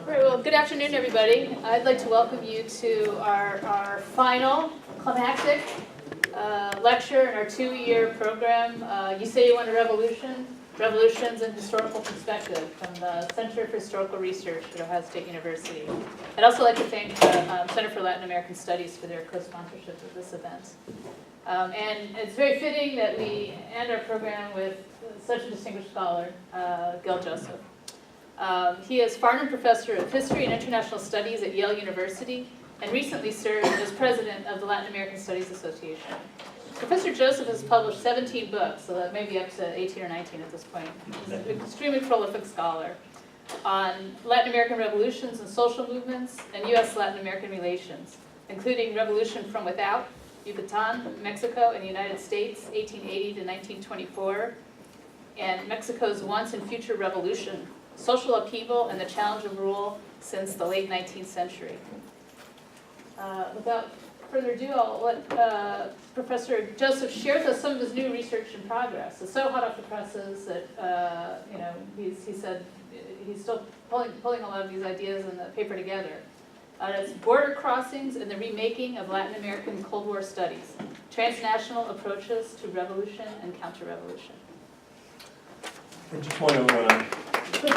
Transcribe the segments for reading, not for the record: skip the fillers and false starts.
All right, well, good afternoon, everybody. I'd like to welcome you to our final climactic lecture in our 2-year program. You Say You Want a Revolution? Revolutions in Historical Perspective from the Center for Historical Research at Ohio State University. I'd also like to thank the Center for Latin American Studies for their co-sponsorship of this event. And it's very fitting that we end our program with such a distinguished scholar, Gil Joseph. He is Farnam Professor of History and International Studies at Yale University and recently served as president of the Latin American Studies Association. Professor Joseph has published 17 books, so that may be up to 18 or 19 at this point. He's an extremely prolific scholar on Latin American revolutions and social movements and U.S.-Latin American relations, including Revolution from Without, Yucatan, Mexico, and the United States, 1880 to 1924, and Mexico's Once and Future Revolution, Social Upheaval and the Challenge of Rule Since the Late 19th Century. Without further ado, I'll let Professor Joseph share with us some of his new research in progress. It's so hot off the presses that he said he's still pulling a lot of these ideas in the paper together. It's Border Crossings and the Remaking of Latin American Cold War Studies, Transnational Approaches to Revolution and Counterrevolution. I just want to thank you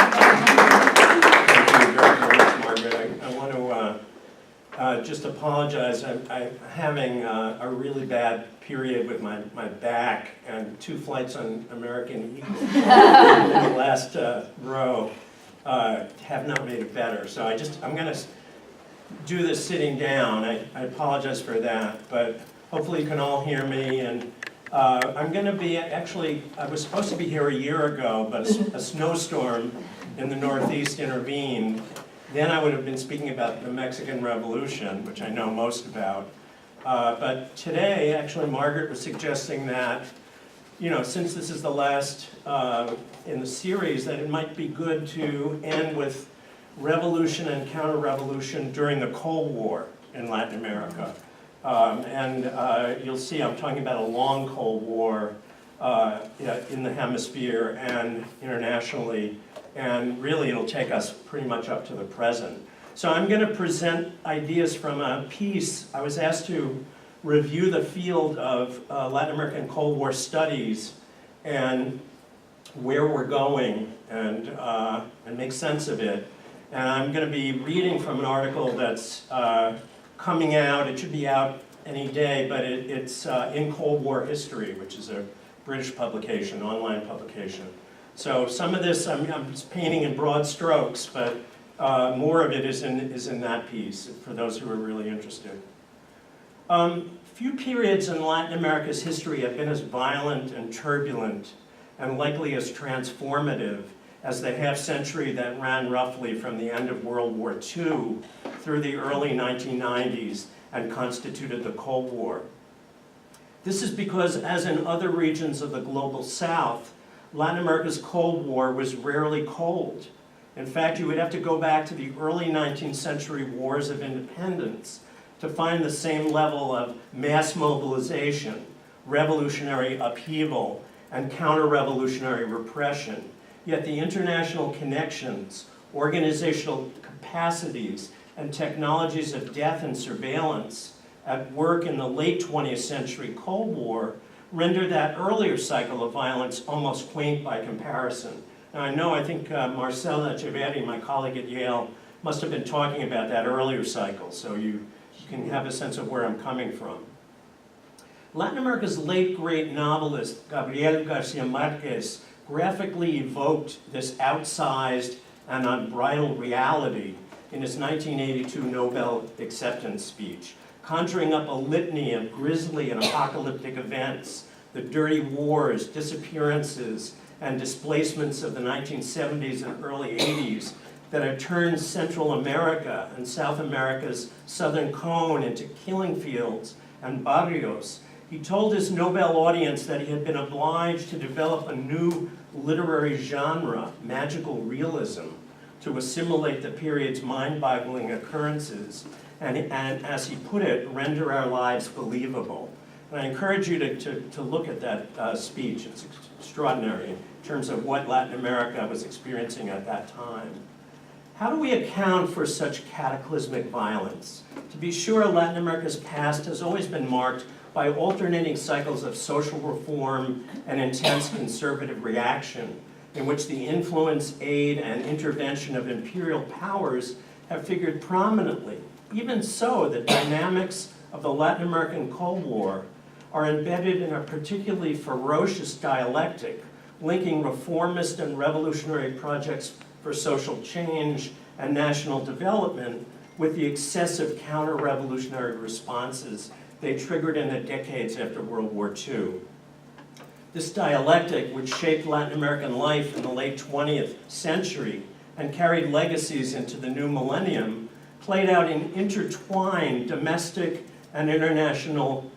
very much, Margaret. I want to just apologize. I'm having a really bad period with my back, and 2 flights on American Eagle in the last row have not made it better. So I'm going to do this sitting down. I apologize for that, but hopefully you can all hear me. And I'm going to be, actually, I was supposed to be here a year ago, but a snowstorm in the Northeast intervened. Then I would have been speaking about the Mexican Revolution, which I know most about. But today, actually, Margaret was suggesting that, since this is the last in the series, that it might be good to end with revolution and counter-revolution during the Cold War in Latin America. You'll see I'm talking about a long Cold War in the hemisphere and internationally, and really it'll take us pretty much up to the present. So I'm going to present ideas from a piece. I was asked to review the field of Latin American Cold War studies and where we're going and make sense of it. And I'm going to be reading from an article that's coming out. It should be out any day, but it's in Cold War History, which is a British publication, online publication. So some of this I'm just painting in broad strokes, but more of it is in that piece for those who are really interested. Few periods in Latin America's history have been as violent and turbulent and likely as transformative as the half-century that ran roughly from the end of World War II through the early 1990s and constituted the Cold War. This is because, as in other regions of the global South, Latin America's Cold War was rarely cold. In fact, you would have to go back to the early 19th century wars of independence to find the same level of mass mobilization, revolutionary upheaval, and counter-revolutionary repression. Yet the international connections, organizational capacities, and technologies of death and surveillance at work in the late 20th century Cold War rendered that earlier cycle of violence almost quaint by comparison. Now I think Marcela Echeverri, my colleague at Yale, must have been talking about that earlier cycle, so you can have a sense of where I'm coming from. Latin America's late great novelist, Gabriel Garcia Marquez, graphically evoked this outsized and unbridled reality in his 1982 Nobel acceptance speech, conjuring up a litany of grisly and apocalyptic events, the dirty wars, disappearances, and displacements of the 1970s and early 80s that had turned Central America and South America's southern cone into killing fields and barrios. He told his Nobel audience that he had been obliged to develop a new literary genre, magical realism, to assimilate the period's mind-boggling occurrences and, as he put it, render our lives believable. And I encourage you to look at that speech. It's extraordinary in terms of what Latin America was experiencing at that time. How do we account for such cataclysmic violence? To be sure, Latin America's past has always been marked by alternating cycles of social reform and intense conservative reaction, in which the influence, aid, and intervention of imperial powers have figured prominently. Even so, the dynamics of the Latin American Cold War are embedded in a particularly ferocious dialectic, linking reformist and revolutionary projects for social change and national development with the excessive counter-revolutionary responses they triggered in the decades after World War II. This dialectic, which shaped Latin American life in the late 20th century and carried legacies into the new millennium, played out in intertwined domestic and international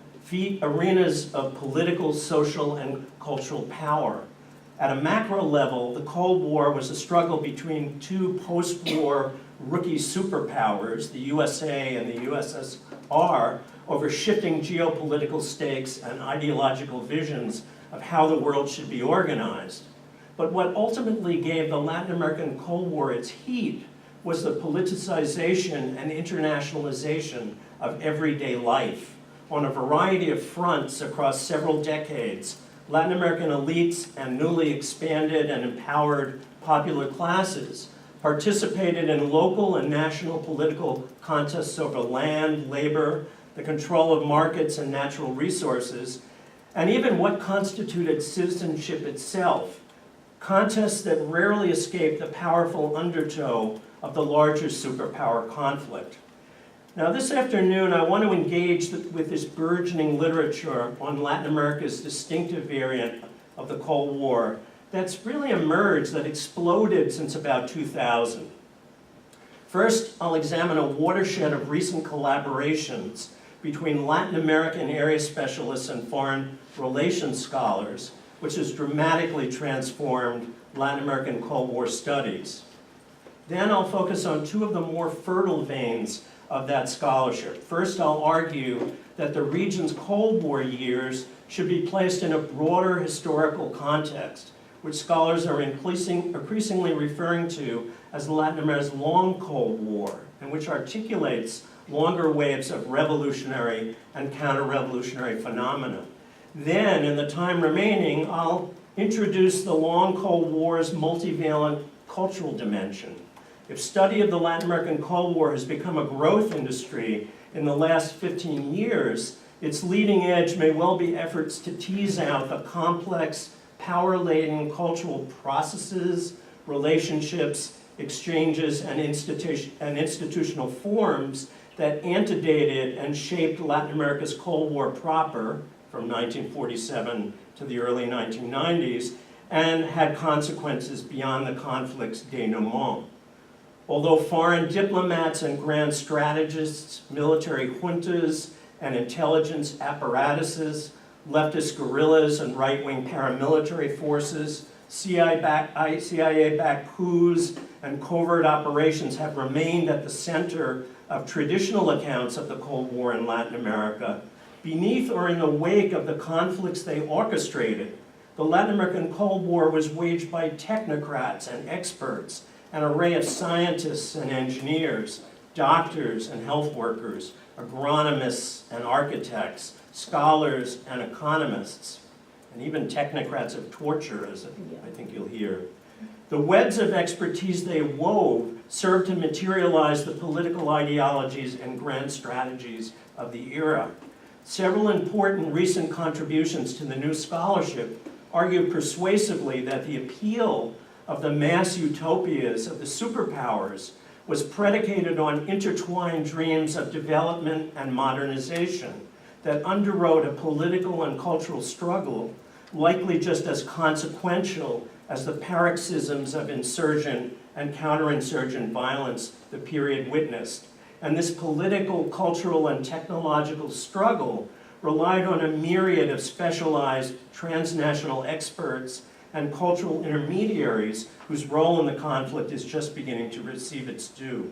arenas of political, social, and cultural power. At a macro level, the Cold War was a struggle between two post-war rookie superpowers, the USA and the USSR, over shifting geopolitical stakes and ideological visions of how the world should be organized. But what ultimately gave the Latin American Cold War its heat was the politicization and internationalization of everyday life. On a variety of fronts across several decades, Latin American elites and newly expanded and empowered popular classes participated in local and national political contests over land, labor, the control of markets and natural resources, and even what constituted citizenship itself, contests that rarely escape the powerful undertow of the larger superpower conflict. Now this afternoon, I want to engage with this burgeoning literature on Latin America's distinctive variant of the Cold War that's really emerged, that exploded since about 2000. First, I'll examine a watershed of recent collaborations between Latin American area specialists and foreign relations scholars, which has dramatically transformed Latin American Cold War studies. Then I'll focus on two of the more fertile veins of that scholarship. First, I'll argue that the region's Cold War years should be placed in a broader historical context, which scholars are increasingly referring to as Latin America's long Cold War, and which articulates longer waves of revolutionary and counter-revolutionary phenomena. Then, in the time remaining, I'll introduce the long Cold War's multivalent cultural dimension. If study of the Latin American Cold War has become a growth industry in the last 15 years, its leading edge may well be efforts to tease out the complex, power-laden cultural processes, relationships, exchanges, and institutional forms that antedated and shaped Latin America's Cold War proper from 1947 to the early 1990s, and had consequences beyond the conflict's denouement. Although foreign diplomats and grand strategists, military juntas, and intelligence apparatuses, leftist guerrillas and right-wing paramilitary forces, CIA-backed coups, and covert operations have remained at the center of traditional accounts of the Cold War in Latin America, beneath or in the wake of the conflicts they orchestrated, the Latin American Cold War was waged by technocrats and experts, an array of scientists and engineers, doctors and health workers, agronomists and architects, scholars and economists, and even technocrats of torture, as I think you'll hear. The webs of expertise they wove served to materialize the political ideologies and grand strategies of the era. Several important recent contributions to the new scholarship argue persuasively that the appeal of the mass utopias of the superpowers was predicated on intertwined dreams of development and modernization that underwrote a political and cultural struggle likely just as consequential as the paroxysms of insurgent and counterinsurgent violence the period witnessed. And this political, cultural, and technological struggle relied on a myriad of specialized transnational experts and cultural intermediaries whose role in the conflict is just beginning to receive its due.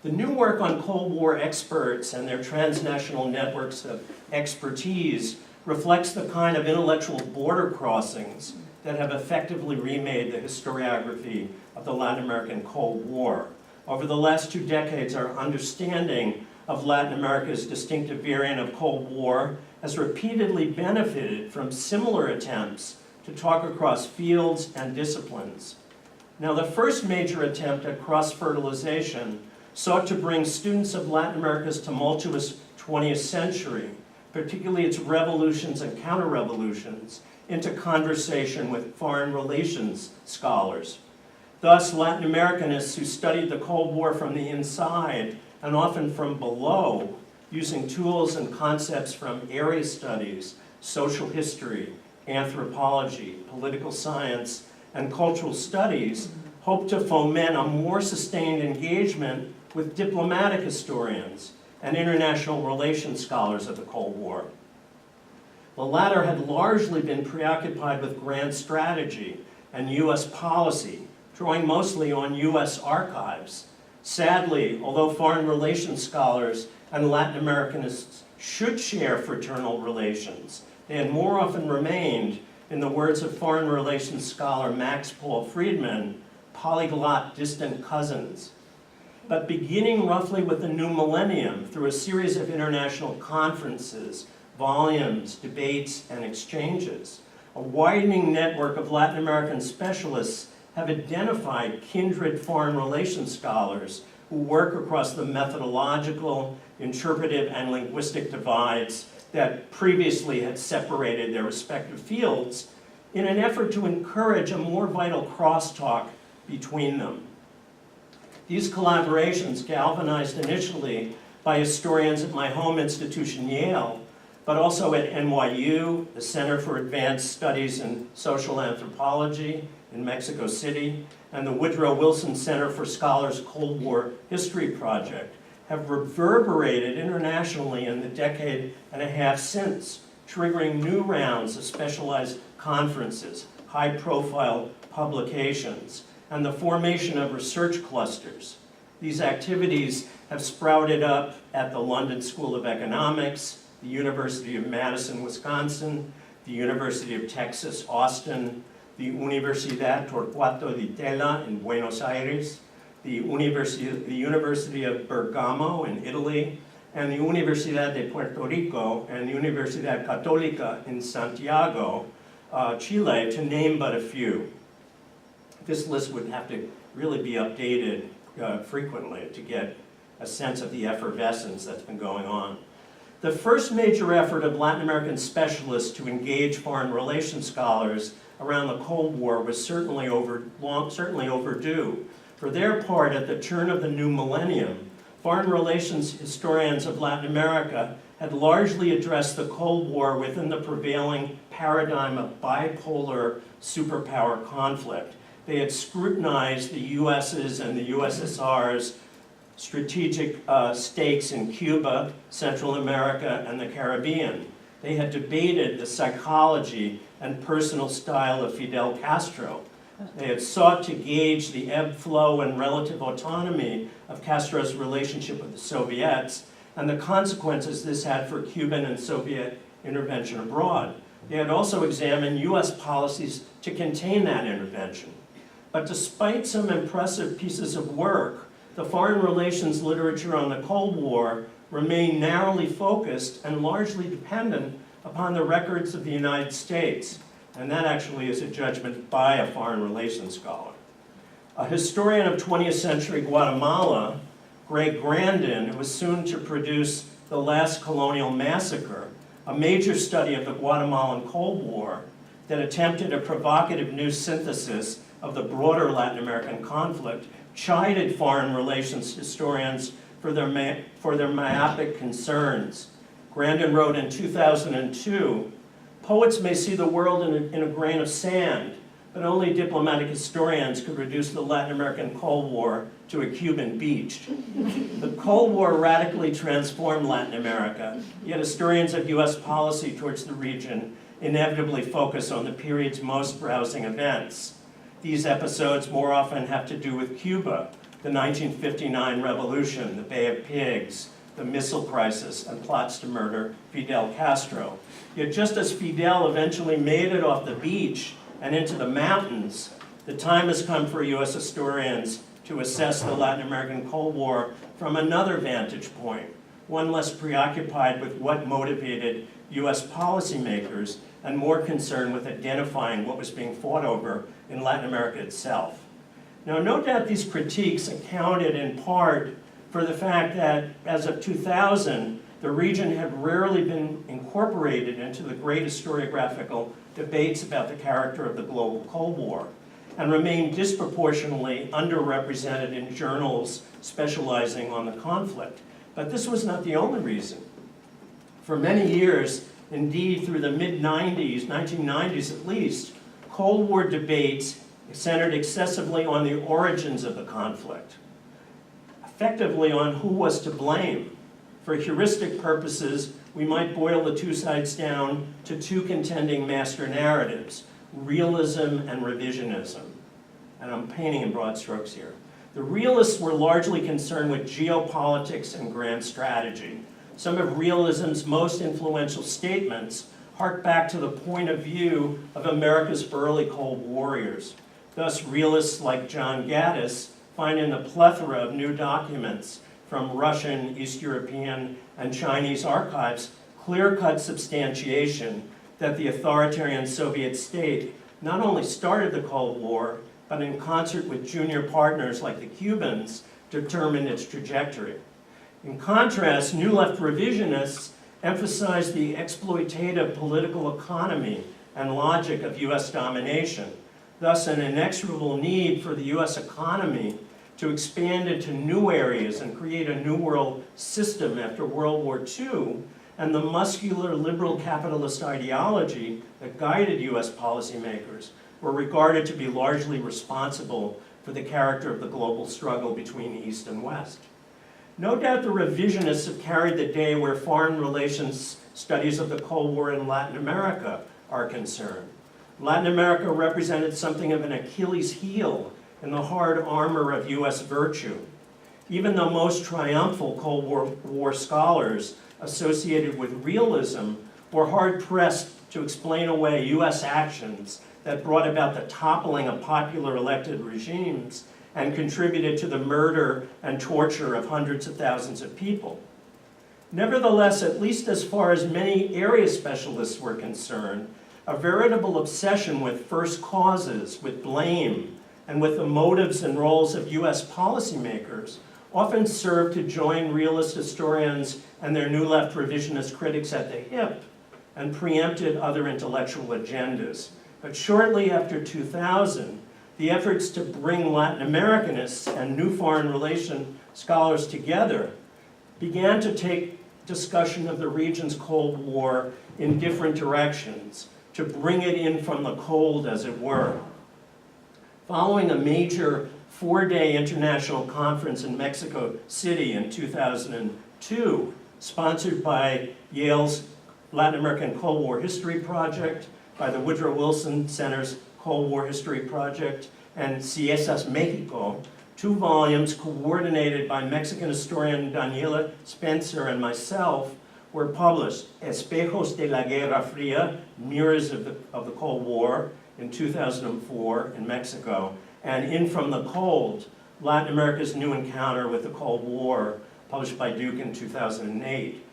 The new work on Cold War experts and their transnational networks of expertise reflects the kind of intellectual border crossings that have effectively remade the historiography of the Latin American Cold War. Over the last 2 decades, our understanding of Latin America's distinctive variant of Cold War has repeatedly benefited from similar attempts to talk across fields and disciplines. Now, the first major attempt at cross-fertilization sought to bring students of Latin America's tumultuous 20th century, particularly its revolutions and counterrevolutions, into conversation with foreign relations scholars. Thus, Latin Americanists who studied the Cold War from the inside and often from below, using tools and concepts from area studies, social history, anthropology, political science, and cultural studies, hope to foment a more sustained engagement with diplomatic historians and international relations scholars of the Cold War. The latter had largely been preoccupied with grand strategy and U.S. policy, drawing mostly on U.S. archives. Sadly, although foreign relations scholars and Latin Americanists should share fraternal relations, they had more often remained, in the words of foreign relations scholar Max Paul Friedman, polyglot distant cousins. But beginning roughly with the new millennium, through a series of international conferences, volumes, debates, and exchanges, a widening network of Latin American specialists have identified kindred foreign relations scholars who work across the methodological, interpretive, and linguistic divides that previously had separated their respective fields in an effort to encourage a more vital crosstalk between them. These collaborations, galvanized initially by historians at my home institution, Yale, but also at NYU, the Center for Advanced Studies in Social Anthropology in Mexico City, and the Woodrow Wilson Center for Scholars Cold War History Project, have reverberated internationally in the decade and a half since, triggering new rounds of specialized conferences, high-profile publications, and the formation of research clusters. These activities have sprouted up at the London School of Economics, the University of Madison, Wisconsin, the University of Texas, Austin, the Universidad Torquato de Tella in Buenos Aires, the University of Bergamo in Italy, and the Universidad de Puerto Rico and the Universidad Católica in Santiago, Chile, to name but a few. This list would have to really be updated frequently to get a sense of the effervescence that's been going on. The first major effort of Latin American specialists to engage foreign relations scholars around the Cold War was certainly overdue. For their part, at the turn of the new millennium, foreign relations historians of Latin America had largely addressed the Cold War within the prevailing paradigm of bipolar superpower conflict. They had scrutinized the US's and the USSR's strategic stakes in Cuba, Central America, and the Caribbean. They had debated the psychology and personal style of Fidel Castro. They had sought to gauge the ebb, flow, and relative autonomy of Castro's relationship with the Soviets and the consequences this had for Cuban and Soviet intervention abroad. They had also examined U.S. policies to contain that intervention. But despite some impressive pieces of work, the foreign relations literature on the Cold War remained narrowly focused and largely dependent upon the records of the United States. And that actually is a judgment by a foreign relations scholar. A historian of 20th century Guatemala, Greg Grandin, who was soon to produce The Last Colonial Massacre, a major study of the Guatemalan Cold War that attempted a provocative new synthesis of the broader Latin American conflict, chided foreign relations historians for their myopic concerns. Grandin wrote in 2002, "Poets may see the world in a grain of sand, but only diplomatic historians could reduce the Latin American Cold War to a Cuban beach. The Cold War radically transformed Latin America, yet historians of U.S. policy towards the region inevitably focus on the period's most rousing events. These episodes more often have to do with Cuba, the 1959 revolution, the Bay of Pigs, the missile crisis, and plots to murder Fidel Castro. Yet just as Fidel eventually made it off the beach and into the mountains, the time has come for U.S. historians to assess the Latin American Cold War from another vantage point, one less preoccupied with what motivated U.S. policymakers and more concerned with identifying what was being fought over in Latin America itself. Now, no doubt these critiques accounted in part for the fact that, as of 2000, the region had rarely been incorporated into the great historiographical debates about the character of the global Cold War, and remained disproportionately underrepresented in journals specializing on the conflict. But this was not the only reason. For many years, indeed through the mid-90s, 1990s at least, Cold War debates centered excessively on the origins of the conflict, effectively on who was to blame. For heuristic purposes, we might boil the two sides down to two contending master narratives: realism and revisionism. And I'm painting in broad strokes here. The realists were largely concerned with geopolitics and grand strategy. Some of realism's most influential statements hark back to the point of view of America's early Cold Warriors. Thus, realists like John Gaddis find in a plethora of new documents from Russian, East European, and Chinese archives clear-cut substantiation that the authoritarian Soviet state not only started the Cold War, but in concert with junior partners like the Cubans, determined its trajectory. In contrast, New Left revisionists emphasize the exploitative political economy and logic of U.S. domination, thus an inexorable need for the U.S. economy to expand into new areas and create a New World system after World War II, and the muscular liberal capitalist ideology that guided U.S. policymakers were regarded to be largely responsible for the character of the global struggle between East and West. No doubt the revisionists have carried the day where foreign relations studies of the Cold War in Latin America are concerned. Latin America represented something of an Achilles heel in the hard armor of U.S. virtue. Even though most triumphal Cold War scholars associated with realism were hard-pressed to explain away U.S. actions that brought about the toppling of popular elected regimes and contributed to the murder and torture of hundreds of thousands of people. Nevertheless, at least as far as many area specialists were concerned, a veritable obsession with first causes, with blame, and with the motives and roles of U.S. policymakers often served to join realist historians and their New Left revisionist critics at the hip and preempted other intellectual agendas. But shortly after 2000, the efforts to bring Latin Americanists and new foreign relation scholars together began to take discussion of the region's Cold War in different directions, to bring it in from the cold, as it were. Following a major 4-day international conference in Mexico City in 2002, sponsored by Yale's Latin American Cold War History Project, by the Woodrow Wilson Center's Cold War History Project, and Ciesas Mexico, 2 volumes coordinated by Mexican historian Daniela Spencer and myself were published: Espejos de la Guerra Fría, Mirrors of the Cold War, in 2004 in Mexico, and In From the Cold, Latin America's New Encounter with the Cold War, published by Duke in 2008.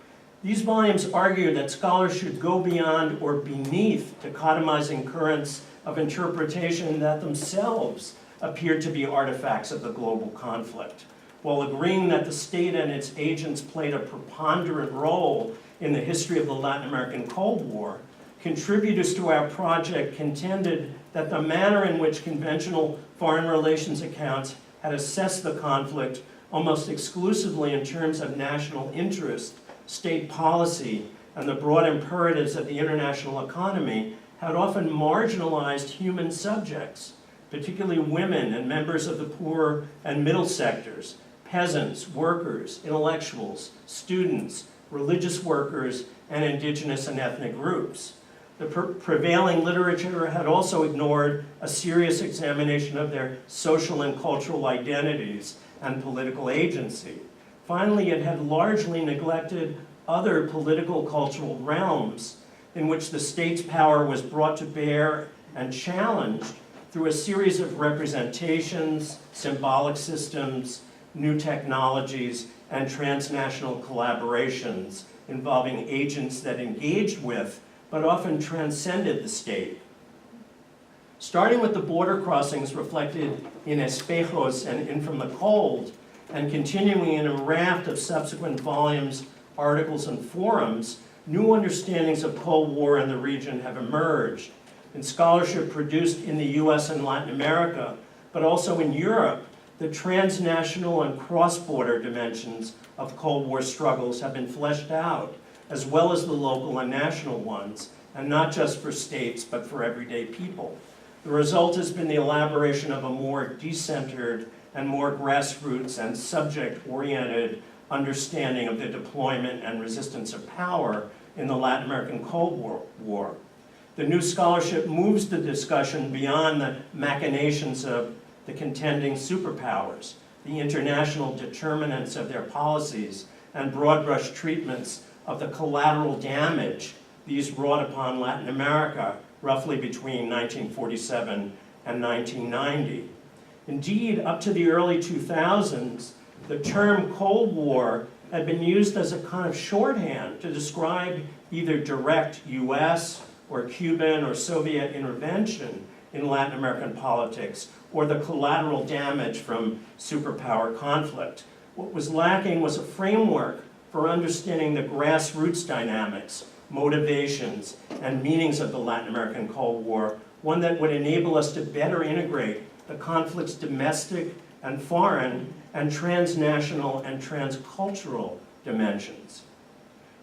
These volumes argue that scholars should go beyond or beneath dichotomizing currents of interpretation that themselves appear to be artifacts of the global conflict, while agreeing that the state and its agents played a preponderant role in the history of the Latin American Cold War. Contributors to our project contended that the manner in which conventional foreign relations accounts had assessed the conflict almost exclusively in terms of national interest, state policy, and the broad imperatives of the international economy had often marginalized human subjects, particularly women and members of the poor and middle sectors, peasants, workers, intellectuals, students, religious workers, and indigenous and ethnic groups. The prevailing literature had also ignored a serious examination of their social and cultural identities and political agency. Finally, it had largely neglected other political cultural realms in which the state's power was brought to bear and challenged through a series of representations, symbolic systems, new technologies, and transnational collaborations involving agents that engaged with, but often transcended the state. Starting with the border crossings reflected in Espejos and In From the Cold, and continuing in a raft of subsequent volumes, articles, and forums, new understandings of Cold War in the region have emerged in scholarship produced in the US and Latin America, but also in Europe. The transnational and cross-border dimensions of Cold War struggles have been fleshed out, as well as the local and national ones, and not just for states, but for everyday people. The result has been the elaboration of a more decentered and more grassroots and subject-oriented understanding of the deployment and resistance of power in the Latin American Cold War. The new scholarship moves the discussion beyond the machinations of the contending superpowers, the international determinants of their policies, and broad-brush treatments of the collateral damage these wrought upon Latin America roughly between 1947 and 1990. Indeed, up to the early 2000s, the term Cold War had been used as a kind of shorthand to describe either direct US or Cuban or Soviet intervention in Latin American politics, or the collateral damage from superpower conflict. What was lacking was a framework for understanding the grassroots dynamics, motivations, and meanings of the Latin American Cold War, one that would enable us to better integrate the conflict's domestic and foreign and transnational and transcultural dimensions.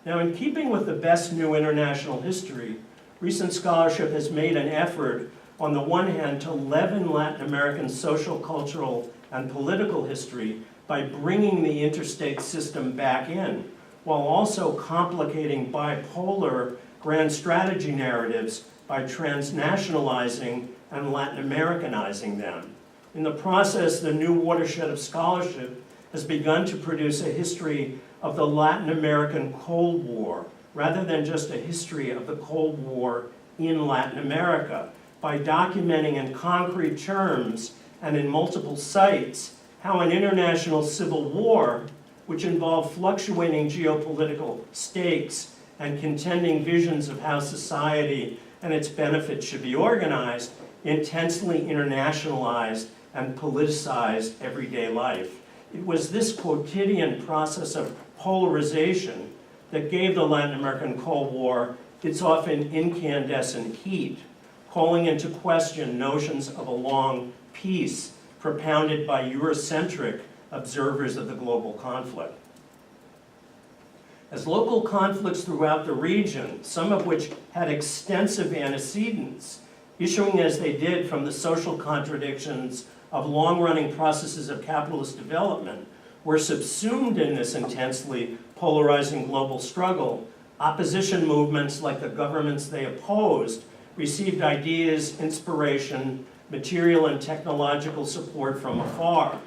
Now, in keeping with the best new international history, recent scholarship has made an effort, on the one hand, to leaven Latin American social, cultural, and political history by bringing the interstate system back in, while also complicating bipolar grand strategy narratives by transnationalizing and Latin Americanizing them. In the process, the new watershed of scholarship has begun to produce a history of the Latin American Cold War, rather than just a history of the Cold War in Latin America, by documenting in concrete terms and in multiple sites how an international civil war, which involved fluctuating geopolitical stakes and contending visions of how society and its benefits should be organized, intensely internationalized and politicized everyday life. It was this quotidian process of polarization that gave the Latin American Cold War its often incandescent heat, calling into question notions of a long peace propounded by Eurocentric observers of the global conflict. As local conflicts throughout the region, some of which had extensive antecedents, issuing as they did from the social contradictions of long-running processes of capitalist development, were subsumed in this intensely polarizing global struggle, opposition movements like the governments they opposed received ideas, inspiration, material and technological support from afar.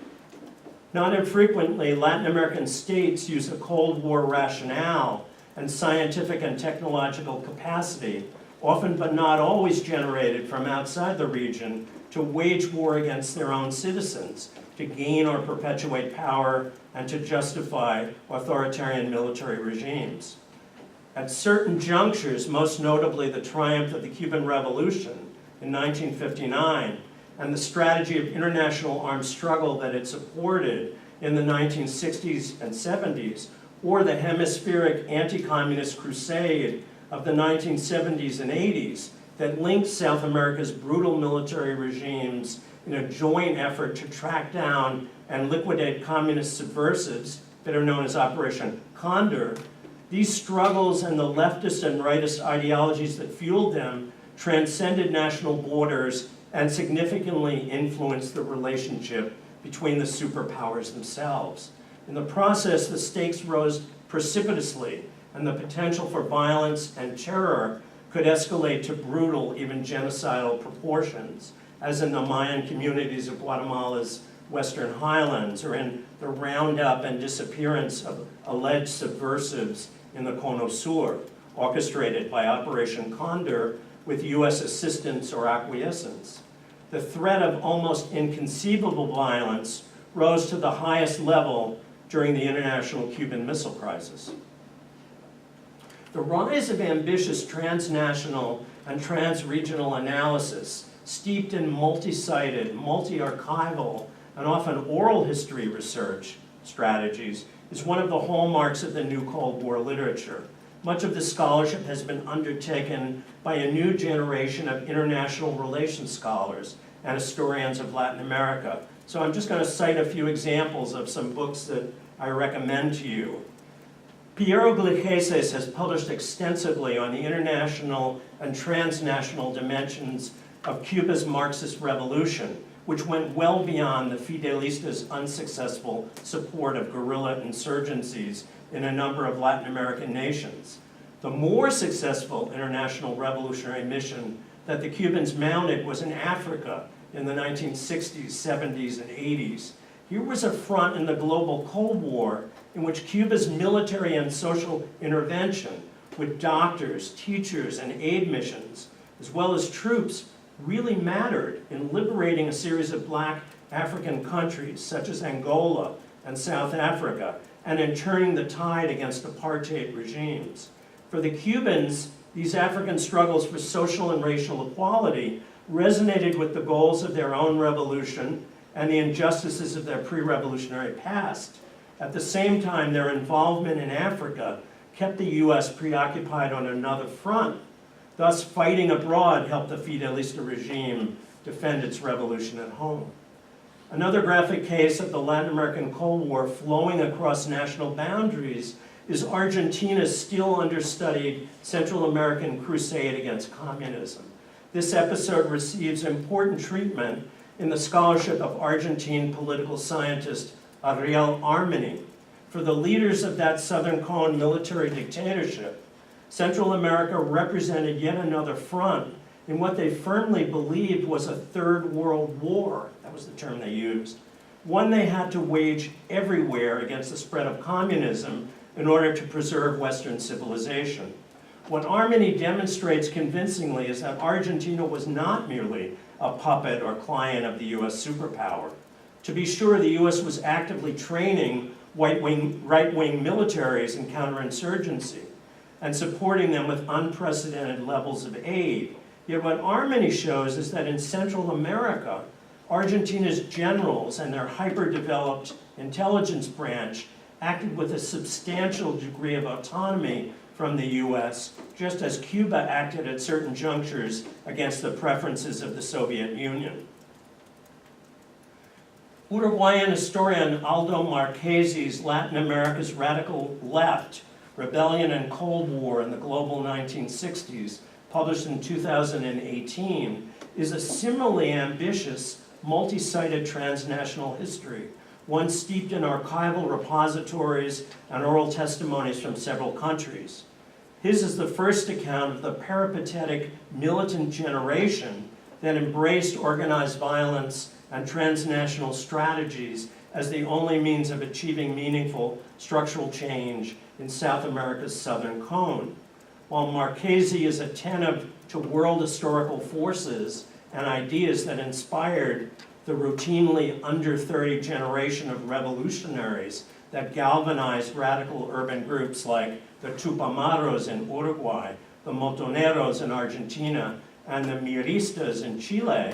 Not infrequently, Latin American states use a Cold War rationale and scientific and technological capacity, often but not always generated from outside the region, to wage war against their own citizens, to gain or perpetuate power, and to justify authoritarian military regimes. At certain junctures, most notably the triumph of the Cuban Revolution in 1959, and the strategy of international armed struggle that it supported in the 1960s and 70s, or the hemispheric anti-communist crusade of the 1970s and 80s that linked South America's brutal military regimes in a joint effort to track down and liquidate communist subversives, better known as Operation Condor. These struggles and the leftist and rightist ideologies that fueled them transcended national borders and significantly influenced the relationship between the superpowers themselves. In the process, the stakes rose precipitously, and the potential for violence and terror could escalate to brutal, even genocidal proportions, as in the Mayan communities of Guatemala's Western Highlands, or in the roundup and disappearance of alleged subversives in the Cono Sur, orchestrated by Operation Condor, with US assistance or acquiescence. The threat of almost inconceivable violence rose to the highest level during the international Cuban Missile Crisis. The rise of ambitious transnational and transregional analysis, steeped in multi-sited, multi-archival, and often oral history research strategies, is one of the hallmarks of the new Cold War literature. Much of the scholarship has been undertaken by a new generation of international relations scholars and historians of Latin America. So I'm just going to cite a few examples of some books that I recommend to you. Piero Gligeses has published extensively on the international and transnational dimensions of Cuba's Marxist revolution, which went well beyond the Fidelistas' unsuccessful support of guerrilla insurgencies in a number of Latin American nations. The more successful international revolutionary mission that the Cubans mounted was in Africa in the 1960s, 70s, and 80s. Here was a front in the global Cold War in which Cuba's military and social intervention with doctors, teachers, and aid missions, as well as troops, really mattered in liberating a series of black African countries, such as Angola and South Africa, and in turning the tide against apartheid regimes. For the Cubans, these African struggles for social and racial equality resonated with the goals of their own revolution and the injustices of their pre-revolutionary past. At the same time, their involvement in Africa kept the US preoccupied on another front. Thus, fighting abroad helped the Fidelista regime defend its revolution at home. Another graphic case of the Latin American Cold War flowing across national boundaries is Argentina's still understudied Central American crusade against communism. This episode receives important treatment in the scholarship of Argentine political scientist Ariel Armani. For the leaders of that Southern Cone military dictatorship, Central America represented yet another front in what they firmly believed was a third world war. That was the term they used. One they had to wage everywhere against the spread of communism in order to preserve Western civilization. What Armani demonstrates convincingly is that Argentina was not merely a puppet or client of the US superpower. To be sure, the US was actively training right-wing militaries in counterinsurgency and supporting them with unprecedented levels of aid. Yet what Armani shows is that in Central America, Argentina's generals and their hyper-developed intelligence branch acted with a substantial degree of autonomy from the US, just as Cuba acted at certain junctures against the preferences of the Soviet Union. Uruguayan historian Aldo Marchese's Latin America's Radical Left, Rebellion and Cold War in the Global 1960s, published in 2018, is a similarly ambitious, multi-sided transnational history, one steeped in archival repositories and oral testimonies from several countries. His is the first account of the peripatetic militant generation that embraced organized violence and transnational strategies as the only means of achieving meaningful structural change in South America's Southern Cone. While Marchese is attentive to world historical forces and ideas that inspired the routinely under 30 generation of revolutionaries that galvanized radical urban groups like the Tupamaros in Uruguay, the Montoneros in Argentina, and the Miristas in Chile,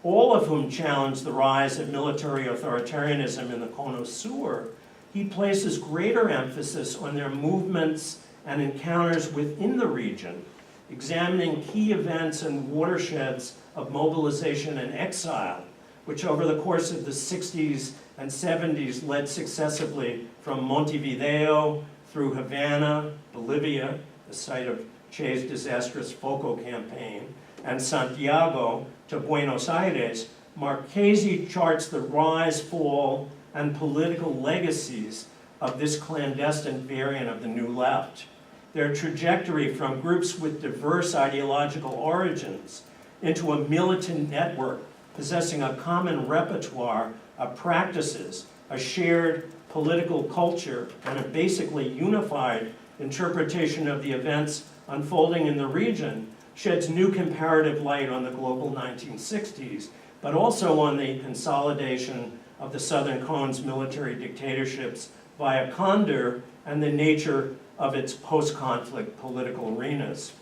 all of whom challenged the rise of military authoritarianism in the Cono Sur, he places greater emphasis on their movements and encounters within the region, examining key events and watersheds of mobilization and exile, which over the course of the 60s and 70s led successively from Montevideo through Havana, Bolivia, the site of Che's disastrous FOCO campaign, and Santiago to Buenos Aires. Marchese charts the rise, fall, and political legacies of this clandestine variant of the New Left. Their trajectory from groups with diverse ideological origins into a militant network possessing a common repertoire of practices, a shared political culture, and a basically unified interpretation of the events unfolding in the region sheds new comparative light on the global 1960s, but also on the consolidation of the Southern Cone's military dictatorships via Condor and the nature of its post-conflict political arenas.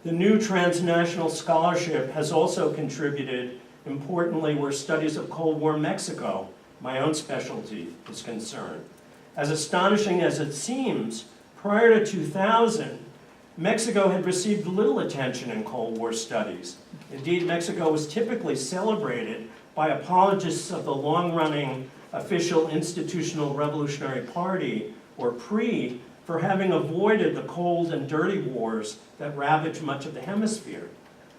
The new transnational scholarship has also contributed importantly where studies of Cold War Mexico, my own specialty, is concerned. As astonishing as it seems, prior to 2000, Mexico had received little attention in Cold War studies. Indeed, Mexico was typically celebrated by apologists of the long-running official Institutional Revolutionary Party, or PRI, for having avoided the cold and dirty wars that ravaged much of the hemisphere.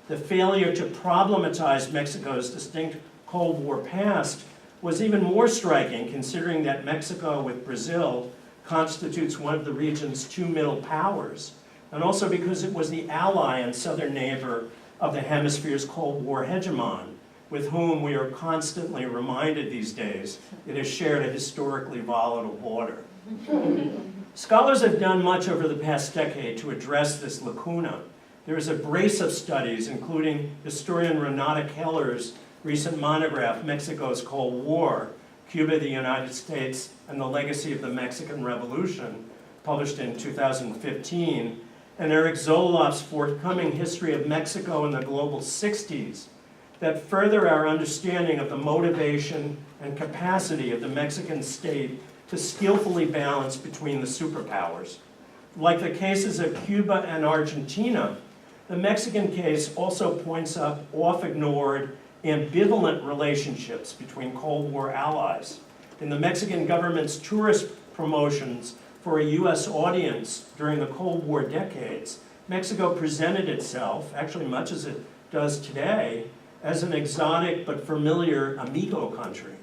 The failure to problematize Mexico's distinct Cold War past was even more striking, considering that Mexico, with Brazil, constitutes one of the region's two middle powers, and also because it was the ally and southern neighbor of the hemisphere's Cold War hegemon, with whom we are constantly reminded these days it has shared a historically volatile border. Scholars have done much over the past decade to address this lacuna. There is a brace of studies, including historian Renata Keller's recent monograph, Mexico's Cold War, Cuba, the United States, and the Legacy of the Mexican Revolution, published in 2015, and Eric Zolof's forthcoming History of Mexico in the Global 60s, that further our understanding of the motivation and capacity of the Mexican state to skillfully balance between the superpowers. Like the cases of Cuba and Argentina, the Mexican case also points up oft-ignored, ambivalent relationships between Cold War allies. In the Mexican government's tourist promotions for a US audience during the Cold War decades, Mexico presented itself, actually much as it does today, as an exotic but familiar amigo country.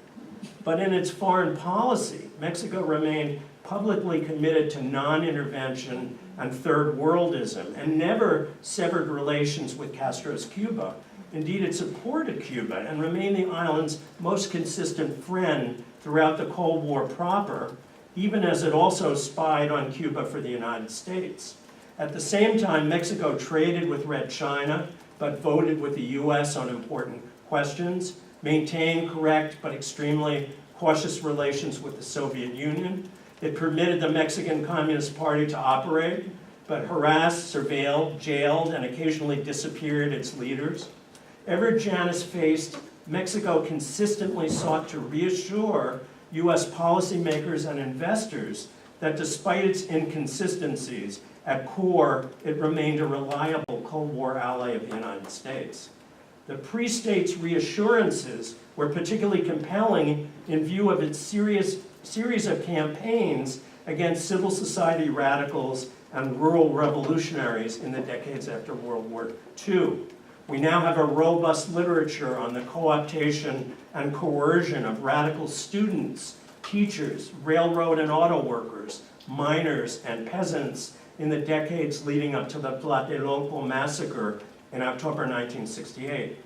But in its foreign policy, Mexico remained publicly committed to non-intervention and third worldism, and never severed relations with Castro's Cuba. Indeed, it supported Cuba and remained the island's most consistent friend throughout the Cold War proper, even as it also spied on Cuba for the United States. At the same time, Mexico traded with Red China, but voted with the US on important questions, maintained correct but extremely cautious relations with the Soviet Union. It permitted the Mexican Communist Party to operate, but harassed, surveilled, jailed, and occasionally disappeared its leaders. Ever Janus faced, Mexico consistently sought to reassure US policymakers and investors that despite its inconsistencies, at core, it remained a reliable Cold War ally of the United States. The pre-state's reassurances were particularly compelling in view of its series of campaigns against civil society radicals and rural revolutionaries in the decades after World War II. We now have a robust literature on the co-optation and coercion of radical students, teachers, railroad and auto workers, miners, and peasants in the decades leading up to the Tlatelolco massacre in October 1968.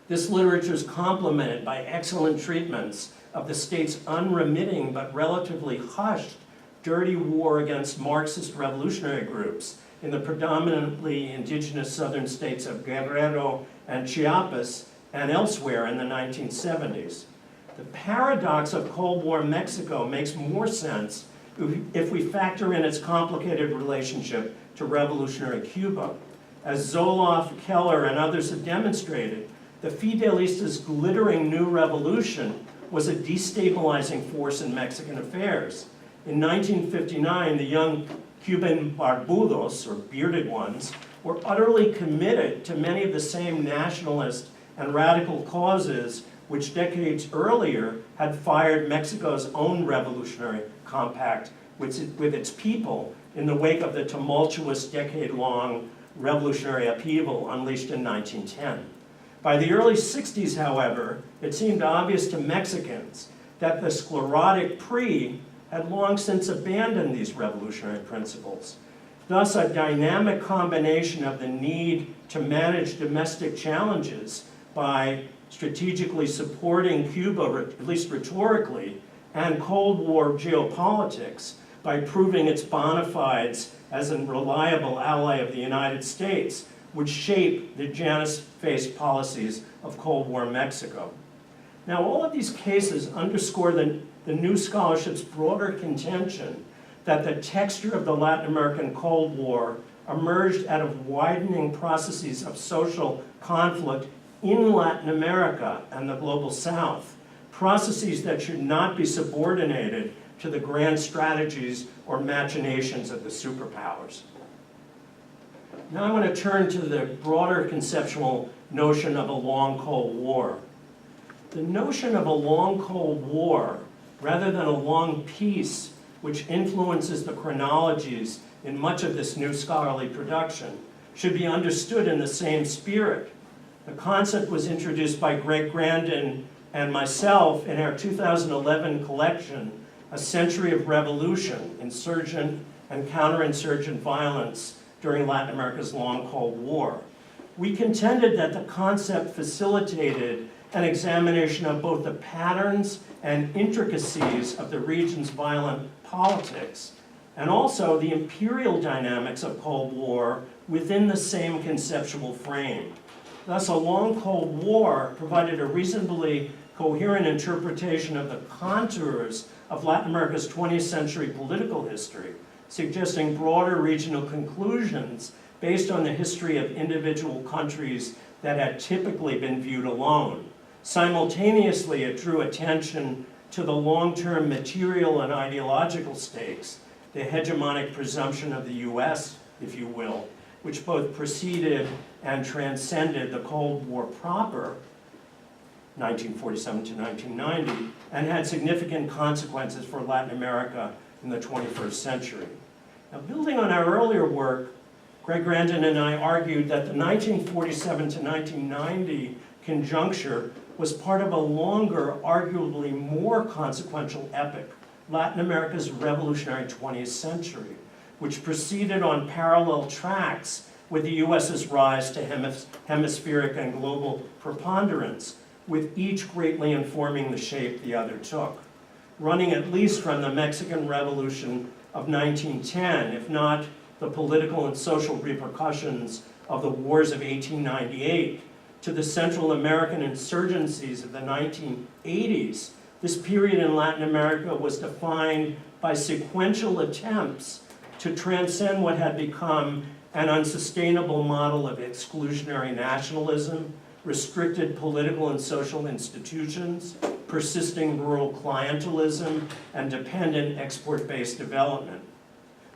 This literature is complemented by excellent treatments of the state's unremitting but relatively hushed dirty war against Marxist revolutionary groups in the predominantly indigenous southern states of Guerrero and Chiapas and elsewhere in the 1970s. The paradox of Cold War Mexico makes more sense if we factor in its complicated relationship to revolutionary Cuba. As Zoloff, Keller, and others have demonstrated, the Fidelistas' glittering new revolution was a destabilizing force in Mexican affairs. In 1959, the young Cuban barbudos, or bearded ones, were utterly committed to many of the same nationalist and radical causes which decades earlier had fired Mexico's own revolutionary compact with its people in the wake of the tumultuous decade-long revolutionary upheaval unleashed in 1910. By the early 60s, however, it seemed obvious to Mexicans that the sclerotic PRI had long since abandoned these revolutionary principles. Thus, a dynamic combination of the need to manage domestic challenges by strategically supporting Cuba, at least rhetorically, and Cold War geopolitics, by proving its bona fides as a reliable ally of the United States would shape the Janus-faced policies of Cold War Mexico. Now, all of these cases underscore the new scholarship's broader contention that the texture of the Latin American Cold War emerged out of widening processes of social conflict in Latin America and the global South, processes that should not be subordinated to the grand strategies or machinations of the superpowers. Now I want to turn to the broader conceptual notion of a long Cold War. The notion of a long Cold War, rather than a long peace, which influences the chronologies in much of this new scholarly production, should be understood in the same spirit. The concept was introduced by Greg Grandin and myself in our 2011 collection, A Century of Revolution, Insurgent and Counterinsurgent Violence During Latin America's Long Cold War. We contended that the concept facilitated an examination of both the patterns and intricacies of the region's violent politics, and also the imperial dynamics of Cold War within the same conceptual frame. Thus, a long Cold War provided a reasonably coherent interpretation of the contours of Latin America's 20th century political history, suggesting broader regional conclusions based on the history of individual countries that had typically been viewed alone. Simultaneously, it drew attention to the long-term material and ideological stakes, the hegemonic presumption of the US, if you will, which both preceded and transcended the Cold War proper, 1947 to 1990, and had significant consequences for Latin America in the 21st century. Now, building on our earlier work, Greg Grandin and I argued that the 1947 to 1990 conjuncture was part of a longer, arguably more consequential epoch, Latin America's revolutionary 20th century, which proceeded on parallel tracks with the US's rise to hemispheric and global preponderance, with each greatly informing the shape the other took, running at least from the Mexican Revolution of 1910, if not the political and social repercussions of the wars of 1898, to the Central American insurgencies of the 1980s. This period in Latin America was defined by sequential attempts to transcend what had become an unsustainable model of exclusionary nationalism, restricted political and social institutions, persisting rural clientelism, and dependent export-based development.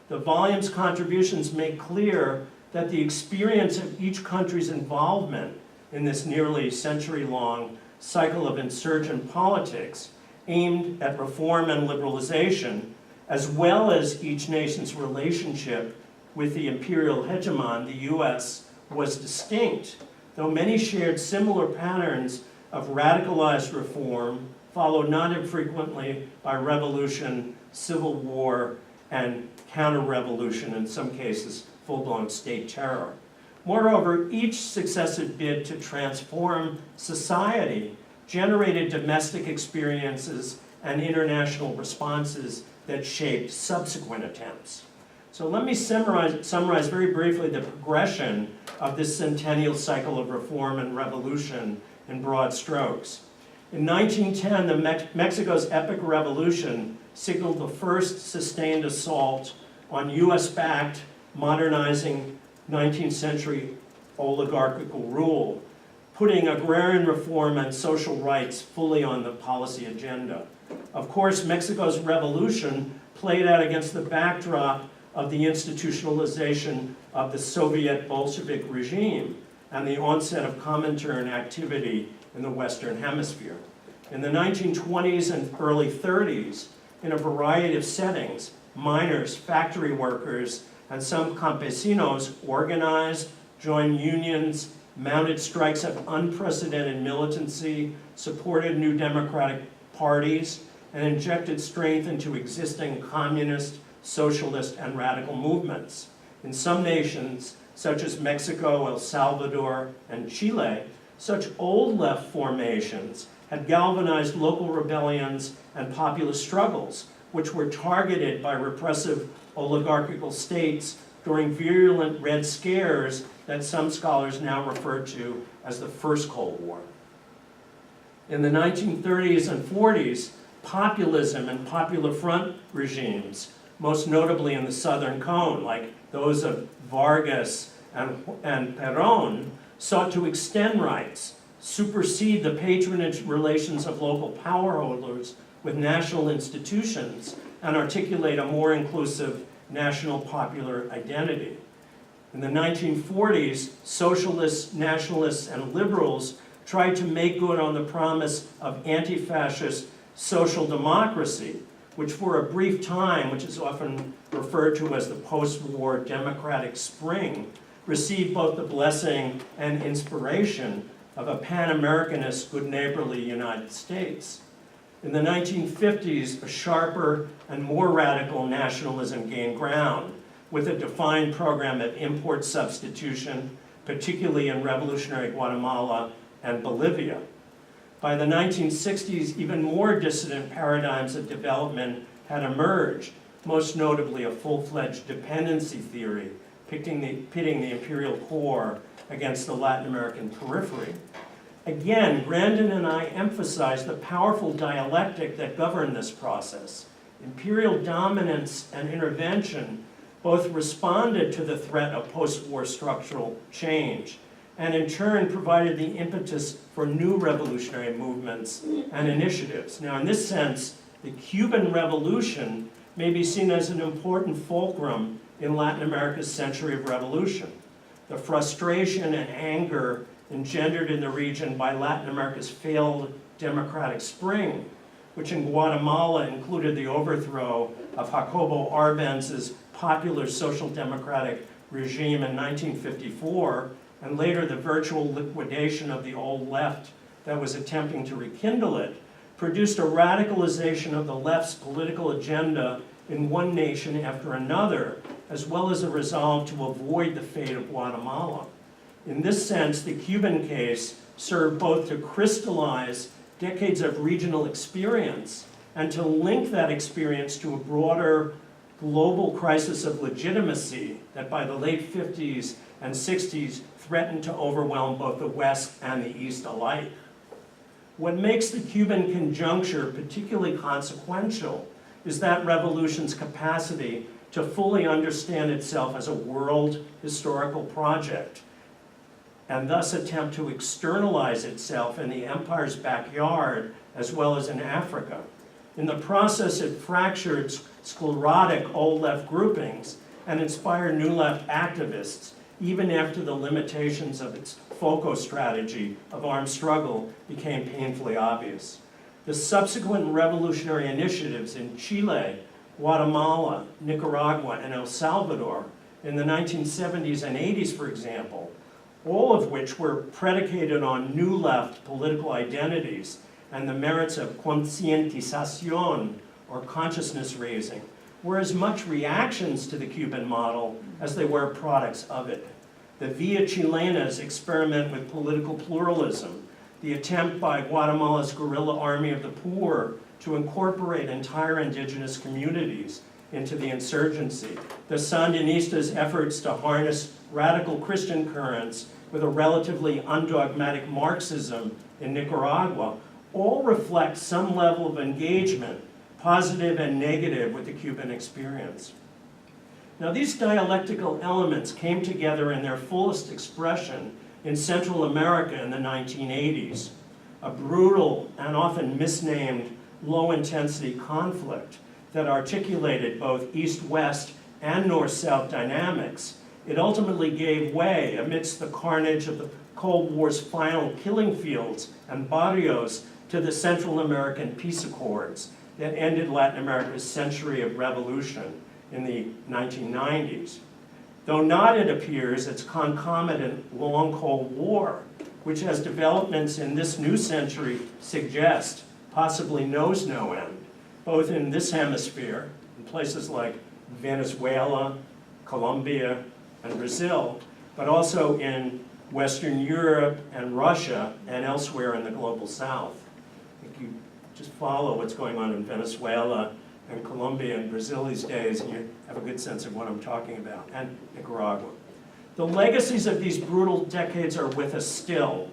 The volume's contributions make clear that the experience of each country's involvement in this nearly century-long cycle of insurgent politics aimed at reform and liberalization, as well as each nation's relationship with the imperial hegemon, the US, was distinct, though many shared similar patterns of radicalized reform, followed not infrequently by revolution, civil war, and counter-revolution, in some cases, full-blown state terror. Moreover, each successive bid to transform society generated domestic experiences and international responses that shaped subsequent attempts. So let me summarize very briefly the progression of this centennial cycle of reform and revolution in broad strokes. In 1910, Mexico's epic revolution signaled the first sustained assault on US-backed, modernizing 19th century oligarchical rule, putting agrarian reform and social rights fully on the policy agenda. Of course, Mexico's revolution played out against the backdrop of the institutionalization of the Soviet Bolshevik regime and the onset of Comintern activity in the Western Hemisphere. In the 1920s and early 30s, in a variety of settings, miners, factory workers, and some campesinos organized, joined unions, mounted strikes of unprecedented militancy, supported new democratic parties, and injected strength into existing communist, socialist, and radical movements. In some nations, such as Mexico, El Salvador, and Chile, such old left formations had galvanized local rebellions and populist struggles, which were targeted by repressive oligarchical states during virulent Red Scares that some scholars now refer to as the First Cold War. In the 1930s and 40s, populism and popular front regimes, most notably in the Southern Cone, like those of Vargas and Perón, sought to extend rights, supersede the patronage relations of local power holders with national institutions, and articulate a more inclusive national popular identity. In the 1940s, socialists, nationalists, and liberals tried to make good on the promise of anti-fascist social democracy, which for a brief time, which is often referred to as the post-war democratic spring, received both the blessing and inspiration of a pan-Americanist, good neighborly United States. In the 1950s, a sharper and more radical nationalism gained ground, with a defined program of import substitution, particularly in revolutionary Guatemala and Bolivia. By the 1960s, even more dissident paradigms of development had emerged, most notably a full-fledged dependency theory, pitting the imperial core against the Latin American periphery. Again, Grandin and I emphasize the powerful dialectic that governed this process. Imperial dominance and intervention both responded to the threat of post-war structural change, and in turn provided the impetus for new revolutionary movements and initiatives. Now, in this sense, the Cuban Revolution may be seen as an important fulcrum in Latin America's century of revolution. The frustration and anger engendered in the region by Latin America's failed democratic spring, which in Guatemala included the overthrow of Jacobo Arbenz' popular social democratic regime in 1954, and later the virtual liquidation of the old left that was attempting to rekindle it, produced a radicalization of the left's political agenda in one nation after another, as well as a resolve to avoid the fate of Guatemala. In this sense, the Cuban case served both to crystallize decades of regional experience and to link that experience to a broader global crisis of legitimacy that by the late 50s and 60s threatened to overwhelm both the West and the East alike. What makes the Cuban conjuncture particularly consequential is that revolution's capacity to fully understand itself as a world historical project, and thus attempt to externalize itself in the empire's backyard as well as in Africa. In the process, it fractured sclerotic old left groupings and inspired new left activists, even after the limitations of its FOCO strategy of armed struggle became painfully obvious. The subsequent revolutionary initiatives in Chile, Guatemala, Nicaragua, and El Salvador in the 1970s and 80s, for example, all of which were predicated on new left political identities and the merits of concientización, or consciousness raising, were as much reactions to the Cuban model as they were products of it. The Via Chilena's experiment with political pluralism, the attempt by Guatemala's guerrilla army of the poor to incorporate entire indigenous communities into the insurgency, the Sandinistas' efforts to harness radical Christian currents with a relatively undogmatic Marxism in Nicaragua, all reflect some level of engagement, positive and negative, with the Cuban experience. Now, these dialectical elements came together in their fullest expression in Central America in the 1980s, a brutal and often misnamed low-intensity conflict that articulated both East-West and North-South dynamics. It ultimately gave way amidst the carnage of the Cold War's final killing fields and barrios to the Central American peace accords that ended Latin America's century of revolution in the 1990s. Though not, it appears, its concomitant long Cold War, which, as developments in this new century suggest, possibly knows no end, both in this hemisphere, in places like Venezuela, Colombia, and Brazil, but also in Western Europe and Russia and elsewhere in the global South. If you just follow what's going on in Venezuela and Colombia and Brazil these days, and you have a good sense of what I'm talking about, and Nicaragua. The legacies of these brutal decades are with us still.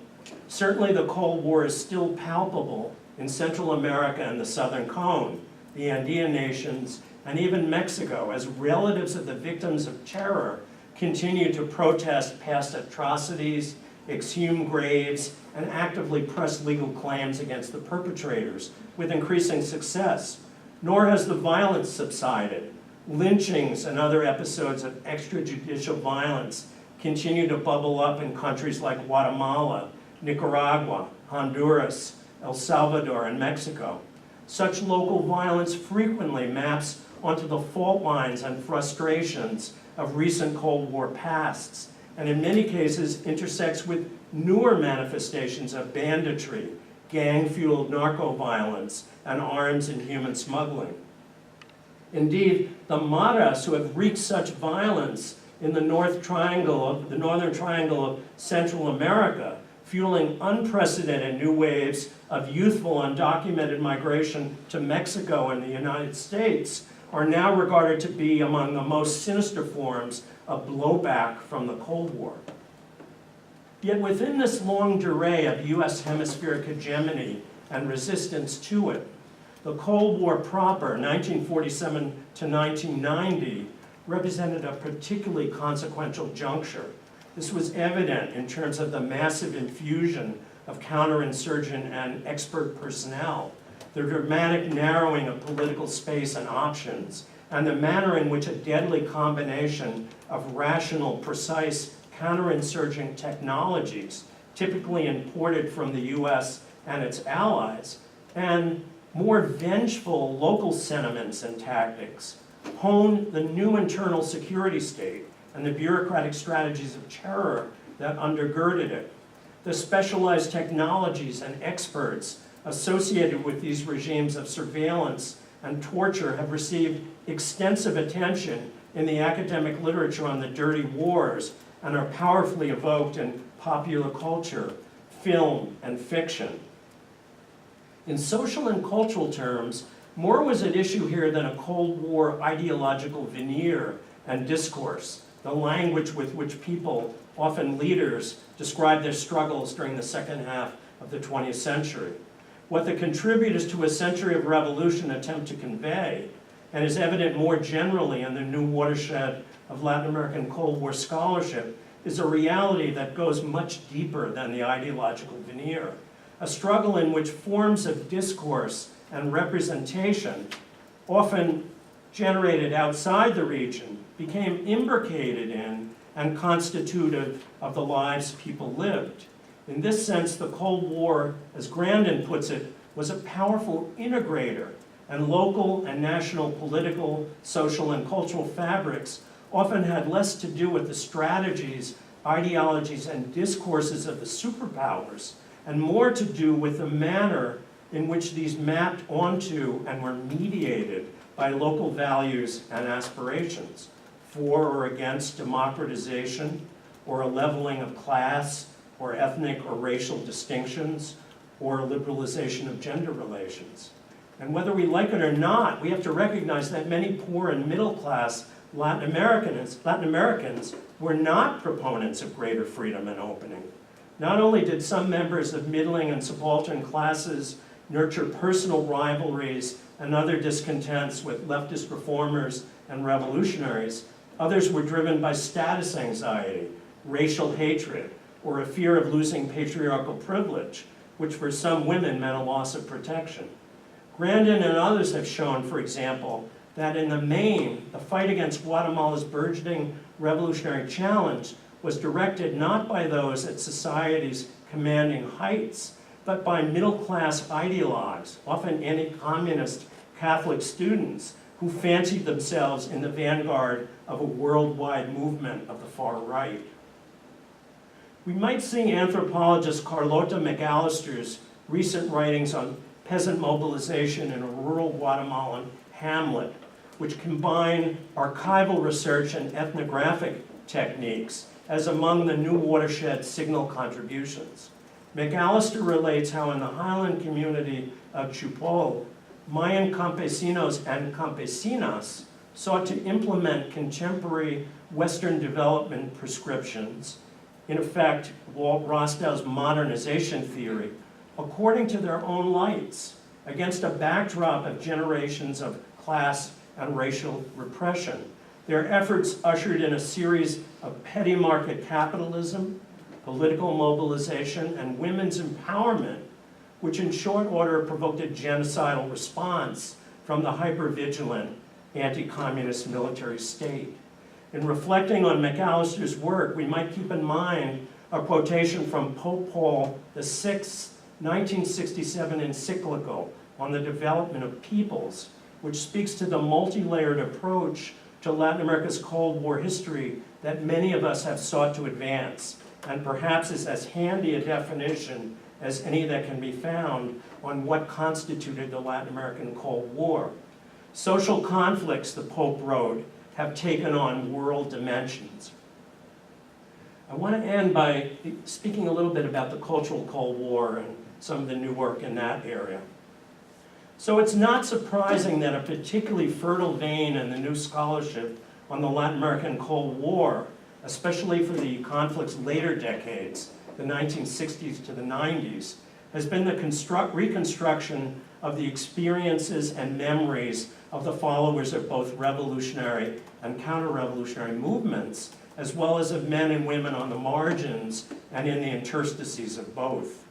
Certainly the Cold War is still palpable in Central America and the Southern Cone, the Andean nations, and even Mexico, as relatives of the victims of terror continue to protest past atrocities, exhume graves, and actively press legal claims against the perpetrators with increasing success. Nor has the violence subsided. Lynchings and other episodes of extrajudicial violence continue to bubble up in countries like Guatemala, Nicaragua, Honduras, El Salvador, and Mexico. Such local violence frequently maps onto the fault lines and frustrations of recent Cold War pasts, and in many cases intersects with newer manifestations of banditry, gang-fueled narco-violence, and arms and human smuggling. Indeed, the Maras who have wreaked such violence in the northern triangle of Central America, fueling unprecedented new waves of youthful undocumented migration to Mexico and the United States, are now regarded to be among the most sinister forms of blowback from the Cold War. Yet within this long durée of US hemispheric hegemony and resistance to it, the Cold War proper, 1947 to 1990, represented a particularly consequential juncture. This was evident in terms of the massive infusion of counterinsurgent and expert personnel, the dramatic narrowing of political space and options, and the manner in which a deadly combination of rational, precise, counterinsurgent technologies, typically imported from the US and its allies, and more vengeful local sentiments and tactics, honed the new internal security state and the bureaucratic strategies of terror that undergirded it. The specialized technologies and experts associated with these regimes of surveillance and torture have received extensive attention in the academic literature on the dirty wars and are powerfully evoked in popular culture, film, and fiction. In social and cultural terms, more was at issue here than a Cold War ideological veneer and discourse, the language with which people, often leaders, describe their struggles during the second half of the 20th century. What the contributors to a century of revolution attempt to convey, and is evident more generally in the new watershed of Latin American Cold War scholarship, is a reality that goes much deeper than the ideological veneer. A struggle in which forms of discourse and representation, often generated outside the region, became imbricated in and constitutive of the lives people lived. In this sense, the Cold War, as Grandin puts it, was a powerful integrator, and local and national political, social, and cultural fabrics often had less to do with the strategies, ideologies, and discourses of the superpowers, and more to do with the manner in which these mapped onto and were mediated by local values and aspirations, for or against democratization, or a leveling of class, or ethnic or racial distinctions, or a liberalization of gender relations. And whether we like it or not, we have to recognize that many poor and middle class Latin Americans were not proponents of greater freedom and opening. Not only did some members of middling and subaltern classes nurture personal rivalries and other discontents with leftist reformers and revolutionaries, others were driven by status anxiety, racial hatred, or a fear of losing patriarchal privilege, which for some women meant a loss of protection. Grandin and others have shown, for example, that in the main, the fight against Guatemala's burgeoning revolutionary challenge was directed not by those at society's commanding heights, but by middle-class ideologues, often anti-communist Catholic students, who fancied themselves in the vanguard of a worldwide movement of the far right. We might see anthropologist Carlota McAllister's recent writings on peasant mobilization in a rural Guatemalan hamlet, which combine archival research and ethnographic techniques as among the new watershed signal contributions. McAllister relates how in the highland community of Chupol, Mayan campesinos and campesinas sought to implement contemporary Western development prescriptions, in effect, Walt Rostow's modernization theory, according to their own lights, against a backdrop of generations of class and racial repression. Their efforts ushered in a series of petty market capitalism, political mobilization, and women's empowerment, which in short order provoked a genocidal response from the hyper-vigilant anti-communist military state. In reflecting on McAllister's work, we might keep in mind a quotation from Pope Paul VI's 1967 encyclical on the development of peoples, which speaks to the multi-layered approach to Latin America's Cold War history that many of us have sought to advance, and perhaps is as handy a definition as any that can be found on what constituted the Latin American Cold War. Social conflicts, the Pope wrote, have taken on world dimensions. I want to end by speaking a little bit about the Cultural Cold War and some of the new work in that area. So it's not surprising that a particularly fertile vein in the new scholarship on the Latin American Cold War, especially for the conflict's later decades, the 1960s to the 90s, has been the reconstruction of the experiences and memories of the followers of both revolutionary and counter-revolutionary movements, as well as of men and women on the margins and in the interstices of both.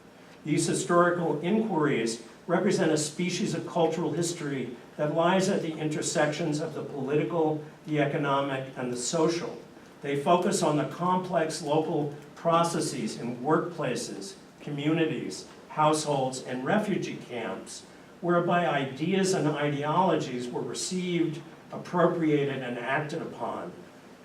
These historical inquiries represent a species of cultural history that lies at the intersections of the political, the economic, and the social. They focus on the complex local processes in workplaces, communities, households, and refugee camps, whereby ideas and ideologies were received, appropriated, and acted upon.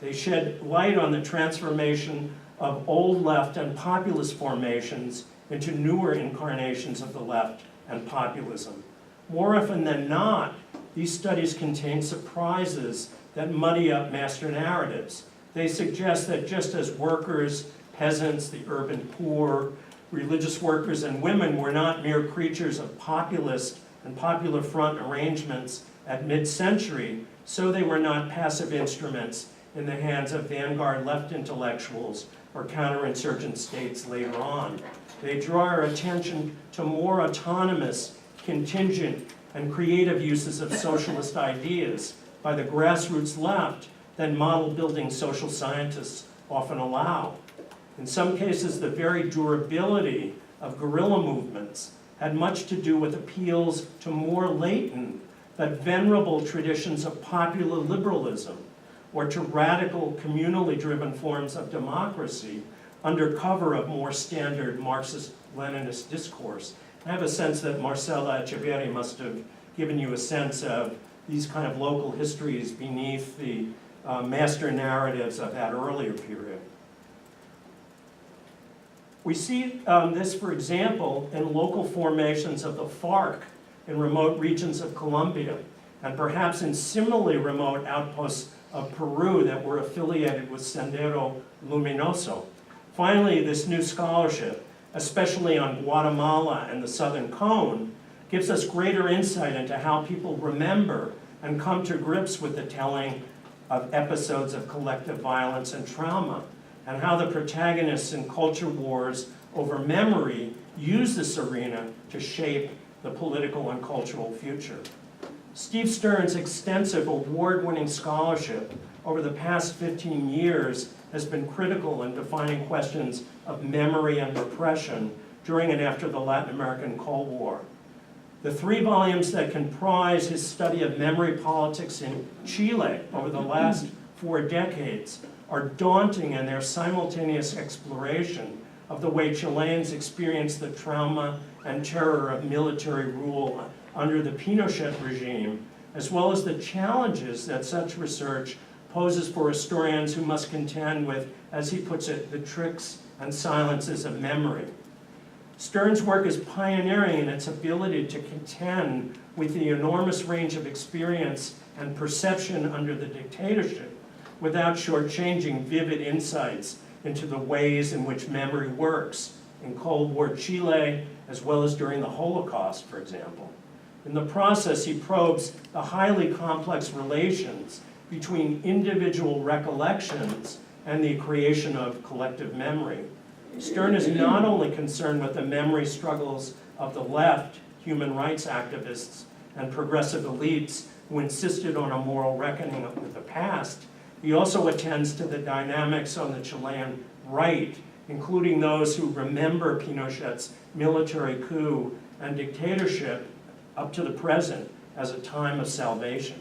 They shed light on the transformation of old left and populist formations into newer incarnations of the left and populism. More often than not, these studies contain surprises that muddy up master narratives. They suggest that just as workers, peasants, the urban poor, religious workers, and women were not mere creatures of populist and popular front arrangements at mid-century, so they were not passive instruments in the hands of vanguard left intellectuals or counterinsurgent states later on. They draw our attention to more autonomous, contingent, and creative uses of socialist ideas by the grassroots left than model-building social scientists often allow. In some cases, the very durability of guerrilla movements had much to do with appeals to more latent but venerable traditions of popular liberalism, or to radical, communally driven forms of democracy under cover of more standard Marxist-Leninist discourse. I have a sense that Marcela Echeverri must have given you a sense of these kind of local histories beneath the master narratives of that earlier period. We see this, for example, in local formations of the FARC in remote regions of Colombia, and perhaps in similarly remote outposts of Peru that were affiliated with Sendero Luminoso. Finally, this new scholarship, especially on Guatemala and the Southern Cone, gives us greater insight into how people remember and come to grips with the telling of episodes of collective violence and trauma, and how the protagonists in culture wars over memory use this arena to shape the political and cultural future. Steve Stern's extensive award-winning scholarship over the past 15 years has been critical in defining questions of memory and repression during and after the Latin American Cold War. The 3 volumes that comprise his study of memory politics in Chile over the last 4 decades are daunting in their simultaneous exploration of the way Chileans experience the trauma and terror of military rule under the Pinochet regime, as well as the challenges that such research poses for historians who must contend with, as he puts it, the tricks and silences of memory. Stern's work is pioneering in its ability to contend with the enormous range of experience and perception under the dictatorship without shortchanging vivid insights into the ways in which memory works in Cold War Chile, as well as during the Holocaust, for example. In the process, he probes the highly complex relations between individual recollections and the creation of collective memory. Stern is not only concerned with the memory struggles of the left, human rights activists, and progressive elites who insisted on a moral reckoning with the past, he also attends to the dynamics on the Chilean right, including those who remember Pinochet's military coup and dictatorship up to the present as a time of salvation.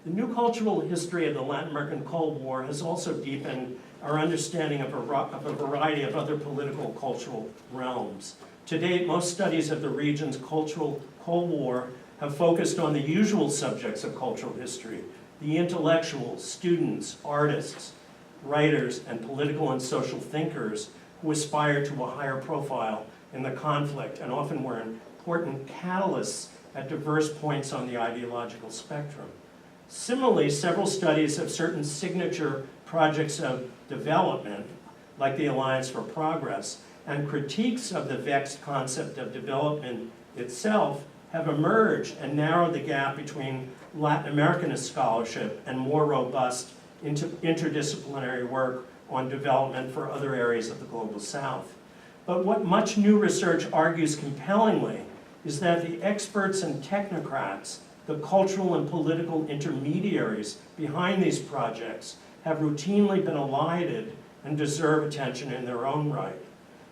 The new cultural history of the Latin American Cold War has also deepened our understanding of a variety of other political cultural realms. To date, most studies of the region's cultural Cold War have focused on the usual subjects of cultural history: the intellectuals, students, artists, writers, and political and social thinkers who aspire to a higher profile in the conflict and often were important catalysts at diverse points on the ideological spectrum. Similarly, several studies of certain signature projects of development, like the Alliance for Progress, and critiques of the vexed concept of development itself have emerged and narrowed the gap between Latin Americanist scholarship and more robust interdisciplinary work on development for other areas of the global South. But what much new research argues compellingly is that the experts and technocrats, the cultural and political intermediaries behind these projects, have routinely been elided and deserve attention in their own right.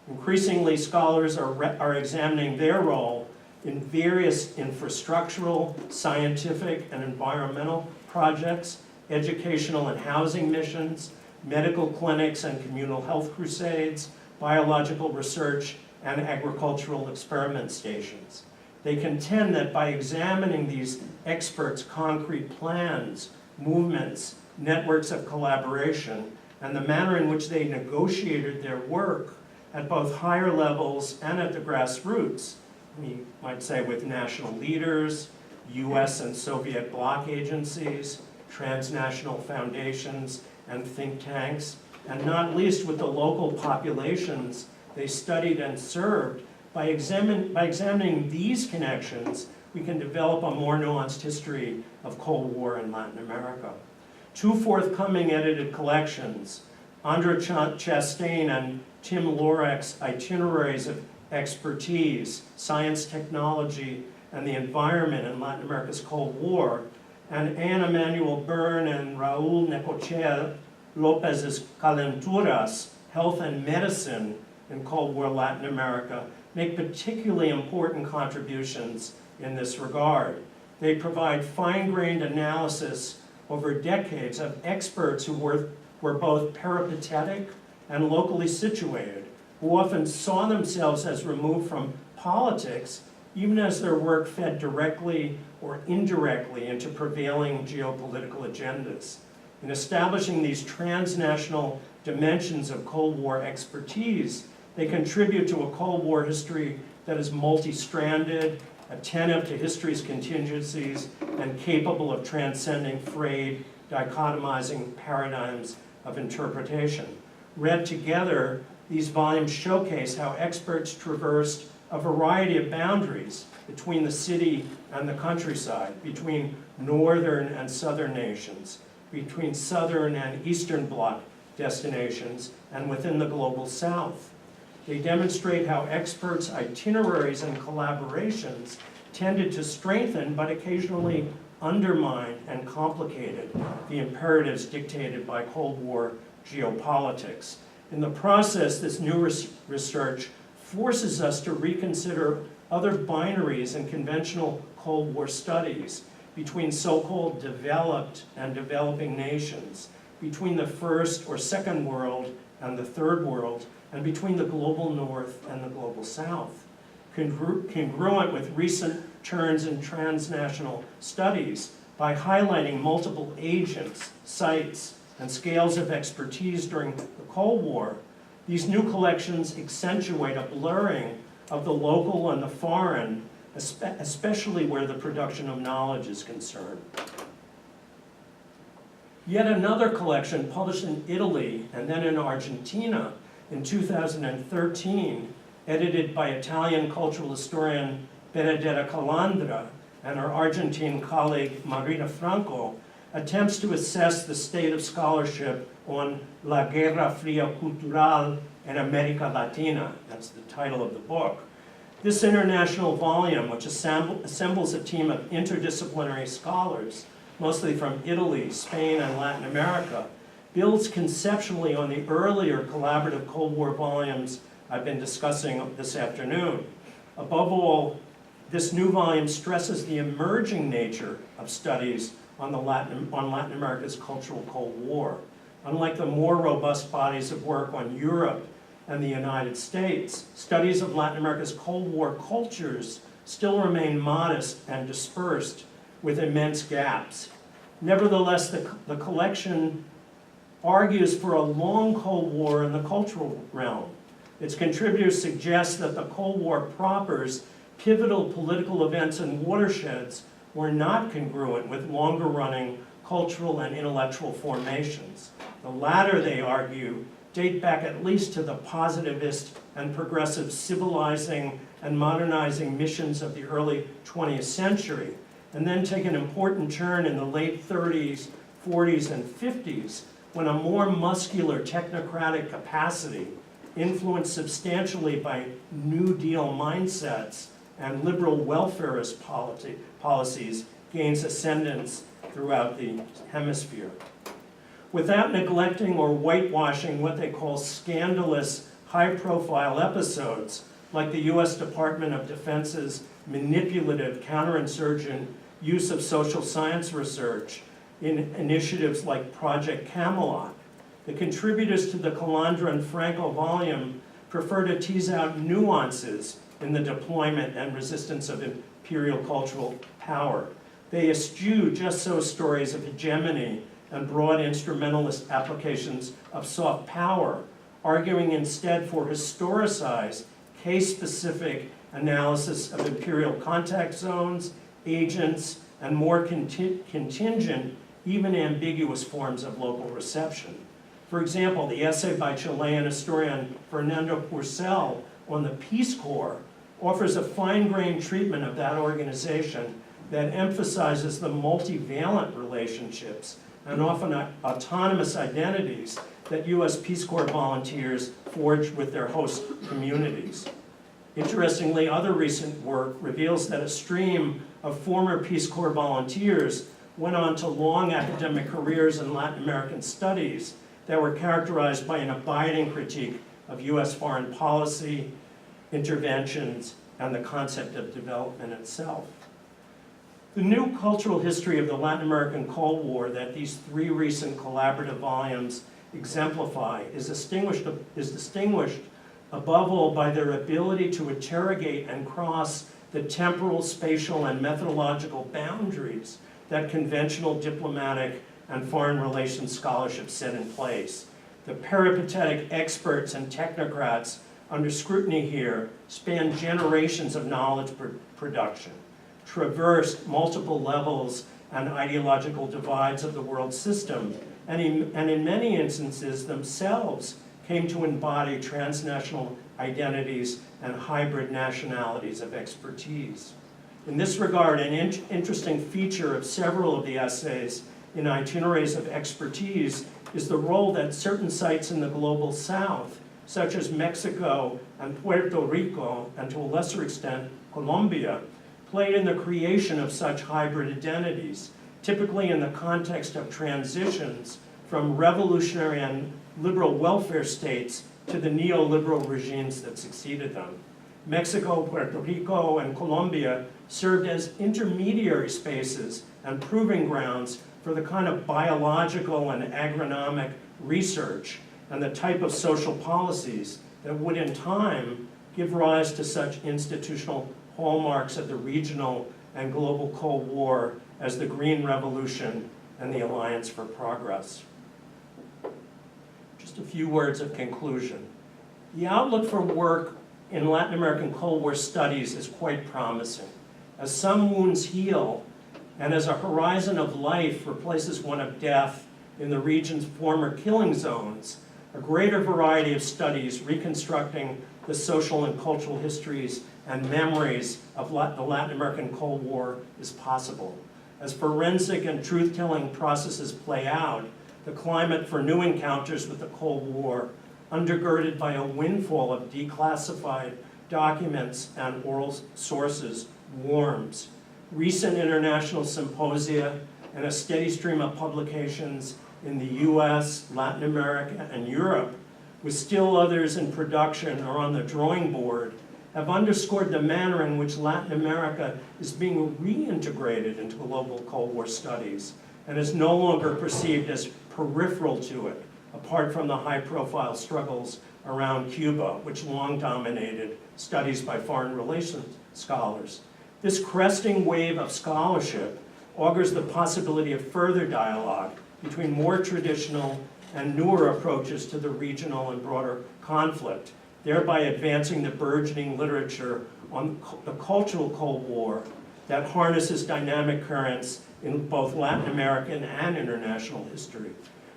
Increasingly, scholars are examining their role in various infrastructural, scientific, and environmental projects, educational and housing missions, medical clinics and communal health crusades, biological research, and agricultural experiment stations. They contend that by examining these experts' concrete plans, movements, networks of collaboration, and the manner in which they negotiated their work at both higher levels and at the grassroots, we might say with national leaders, US and Soviet bloc agencies, transnational foundations and think tanks, and not least with the local populations they studied and served. By examining these connections, we can develop a more nuanced history of Cold War in Latin America. Two forthcoming edited collections, Andra Chastain and Tim Lorek's Itineraries of Expertise, Science, Technology, and the Environment in Latin America's Cold War, and Ana Manuel Byrne and Raul Necochea Lopez's Calenturas, Health and Medicine in Cold War Latin America, make particularly important contributions in this regard. They provide fine-grained analysis over decades of experts who were both peripatetic and locally situated, who often saw themselves as removed from politics, even as their work fed directly or indirectly into prevailing geopolitical agendas. In establishing these transnational dimensions of Cold War expertise, they contribute to a Cold War history that is multi-stranded, attentive to history's contingencies, and capable of transcending frayed, dichotomizing paradigms of interpretation. Read together, these volumes showcase how experts traversed a variety of boundaries between the city and the countryside, between northern and southern nations, between southern and eastern bloc destinations, and within the global South. They demonstrate how experts' itineraries and collaborations tended to strengthen but occasionally undermine and complicated the imperatives dictated by Cold War geopolitics. In the process, this new research forces us to reconsider other binaries in conventional Cold War studies between so-called developed and developing nations, between the first or second world and the third world, and between the global north and the global south. Congruent with recent turns in transnational studies by highlighting multiple agents, sites, and scales of expertise during the Cold War, these new collections accentuate a blurring of the local and the foreign, especially where the production of knowledge is concerned. Yet another collection published in Italy and then in Argentina in 2013, edited by Italian cultural historian Benedetta Calandra and her Argentine colleague Marina Franco, attempts to assess the state of scholarship on La Guerra Fria Cultural in America Latina. That's the title of the book. This international volume, which assembles a team of interdisciplinary scholars, mostly from Italy, Spain, and Latin America, builds conceptually on the earlier collaborative Cold War volumes I've been discussing this afternoon. Above all, this new volume stresses the emerging nature of studies on Latin America's cultural Cold War. Unlike the more robust bodies of work on Europe and the United States, studies of Latin America's Cold War cultures still remain modest and dispersed with immense gaps. Nevertheless, the collection argues for a long Cold War in the cultural realm. Its contributors suggest that the Cold War proper's pivotal political events and watersheds were not congruent with longer-running cultural and intellectual formations. The latter, they argue, date back at least to the positivist and progressive civilizing and modernizing missions of the early 20th century, and then take an important turn in the late 30s, 40s, and 50s, when a more muscular technocratic capacity, influenced substantially by New Deal mindsets and liberal welfarist policies, gains ascendance throughout the hemisphere. Without neglecting or whitewashing what they call scandalous, high-profile episodes, like the US Department of Defense's manipulative, counterinsurgent use of social science research in initiatives like Project Camelot, the contributors to the Calandra and Franco volume prefer to tease out nuances in the deployment and resistance of imperial cultural power. They eschew just so stories of hegemony and broad instrumentalist applications of soft power, arguing instead for historicized, case-specific analysis of imperial contact zones, agents, and more contingent, even ambiguous forms of local reception. For example, the essay by Chilean historian Fernando Purcell on the Peace Corps offers a fine-grained treatment of that organization that emphasizes the multivalent relationships and often autonomous identities that US Peace Corps volunteers forge with their host communities. Interestingly, other recent work reveals that a stream of former Peace Corps volunteers went on to long academic careers in Latin American studies that were characterized by an abiding critique of US foreign policy, interventions, and the concept of development itself. The new cultural history of the Latin American Cold War that these three recent collaborative volumes exemplify is distinguished above all by their ability to interrogate and cross the temporal, spatial, and methodological boundaries that conventional diplomatic and foreign relations scholarship set in place. The peripatetic experts and technocrats under scrutiny here span generations of knowledge production, traversed multiple levels and ideological divides of the world system, and in many instances themselves came to embody transnational identities and hybrid nationalities of expertise. In this regard, an interesting feature of several of the essays in Itineraries of Expertise is the role that certain sites in the global south, such as Mexico and Puerto Rico, and to a lesser extent, Colombia, played in the creation of such hybrid identities, typically in the context of transitions from revolutionary and liberal welfare states to the neoliberal regimes that succeeded them. Mexico, Puerto Rico, and Colombia served as intermediary spaces and proving grounds for the kind of biological and agronomic research and the type of social policies that would in time give rise to such institutional hallmarks of the regional and global Cold War as the Green Revolution and the Alliance for Progress. Just a few words of conclusion. The outlook for work in Latin American Cold War studies is quite promising. As some wounds heal, and as a horizon of life replaces one of death in the region's former killing zones, a greater variety of studies reconstructing the social and cultural histories and memories of the Latin American Cold War is possible. As forensic and truth-telling processes play out, the climate for new encounters with the Cold War, undergirded by a windfall of declassified documents and oral sources, warms. Recent international symposia and a steady stream of publications in the US, Latin America, and Europe, with still others in production or on the drawing board, have underscored the manner in which Latin America is being reintegrated into global Cold War studies and is no longer perceived as peripheral to it, apart from the high-profile struggles around Cuba, which long dominated studies by foreign relations scholars. This cresting wave of scholarship augurs the possibility of further dialogue between more traditional and newer approaches to the regional and broader conflict, thereby advancing the burgeoning literature on the cultural Cold War that harnesses dynamic currents in both Latin American and international history.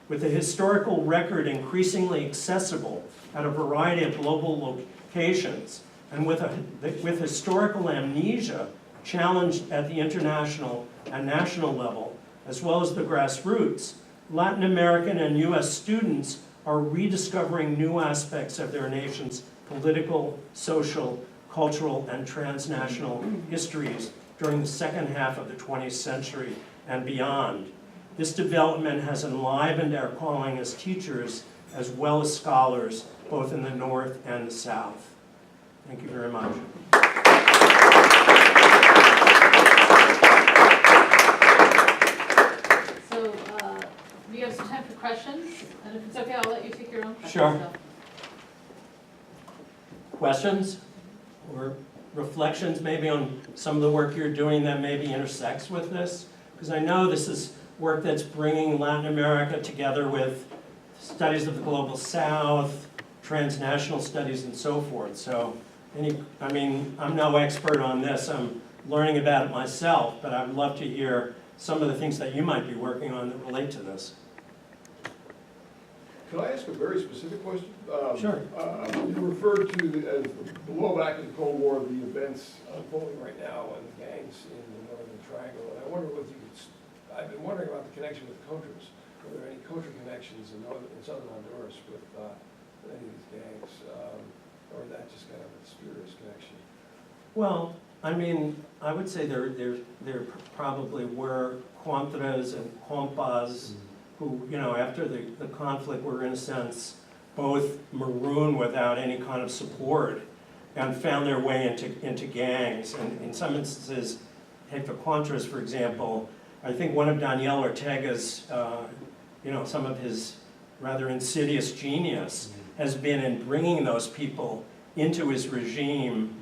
With the historical record increasingly accessible at a variety of global locations, and with historical amnesia challenged at the international and national level, as well as the grassroots, Latin American and US students are rediscovering new aspects of their nation's political, social, cultural, and transnational histories during the second half of the 20th century and beyond. This development has enlivened our calling as teachers as well as scholars, both in the North and the South. Thank you very much. So, we have some time for questions, and if it's okay, I'll let you take your own questions. Sure. So. Questions or reflections maybe on some of the work you're doing that maybe intersects with this? Because I know this is work that's bringing Latin America together with studies of the global South, transnational studies, and so forth. So, I'm no expert on this. I'm learning about it myself, but I would love to hear some of the things that you might be working on that relate to this. Can I ask a very specific question? Sure. You referred to as the blowback of the Cold War, the events unfolding right now and the gangs in the Northern Triangle. And I wonder whether you could, I've been wondering about the connection with Contras. Are there any Contra connections in southern Honduras with any of these gangs? Or is that just kind of a spurious connection? Well, I would say there probably were Contras and Compas who, after the conflict were in a sense both marooned without any kind of support and found their way into gangs. And in some instances, take the Contras, for example, I think one of Daniel Ortega's, some of his rather insidious genius has been in bringing those people into his regime,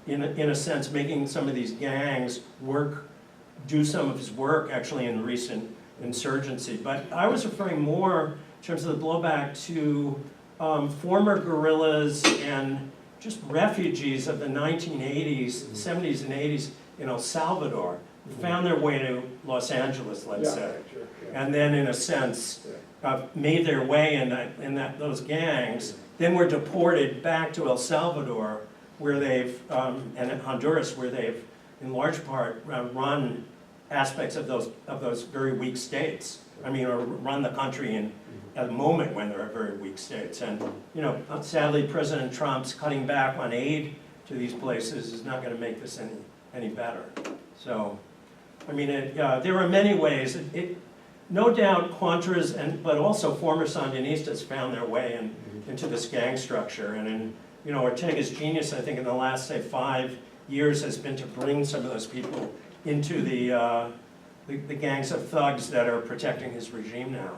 in a sense, making some of these gangs do some of his work actually in recent insurgency. But I was referring more in terms of the blowback to former guerrillas and just refugees of the 1980s, 70s and 80s in El Salvador, who found their way to Los Angeles, let's say, Right, sure, yeah. and then in a sense made their way in those gangs, then were deported back to El Salvador, where they've, and Honduras, where they've in large part run aspects of those very weak states. Or run the country at a moment when there are very weak states. And sadly, President Trump's cutting back on aid to these places is not going to make this any better. So, there are many ways. No doubt, Contras but also former Sandinistas found their way into this gang structure. And Ortega's genius, I think, in the last, say, 5 years has been to bring some of those people into the gangs of thugs that are protecting his regime now.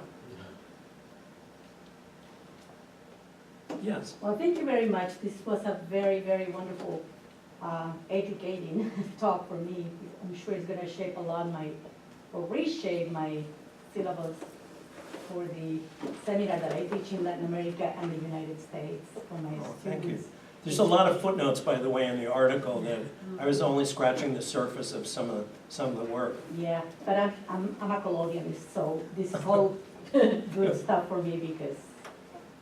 Yes? Well, thank you very much. This was a very, very wonderful, educating talk for me. I'm sure it's going to shape a lot reshape my syllabus for the seminar that I teach in Latin America and the United States for my students. Thank you. There's a lot of footnotes, by the way, in the article that I was only scratching the surface of some of the work. Yeah, but I'm a colonialist, so this whole good stuff for me because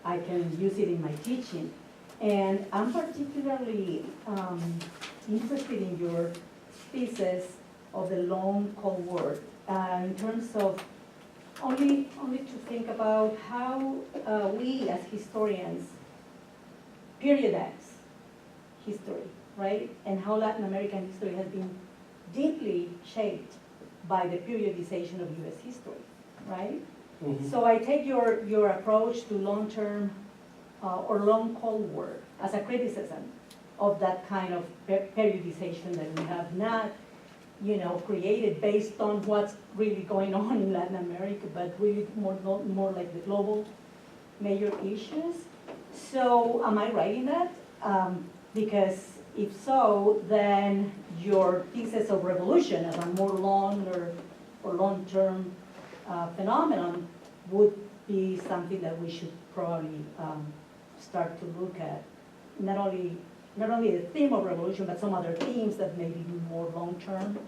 I can use it in my teaching. And I'm particularly interested in your thesis of the long Cold War in terms of only to think about how we as historians periodize history, right? And how Latin American history has been deeply shaped by the periodization of US history, right? Mhm. So I take your approach to long-term or long Cold War as a criticism of that kind of periodization that we have not, created based on what's really going on in Latin America, but really more like the global major issues. So am I right in that? Because if so, then your thesis of revolution as a more longer or long-term phenomenon would be something that we should probably start to look at. Not only the theme of revolution, but some other themes that may be more long-term.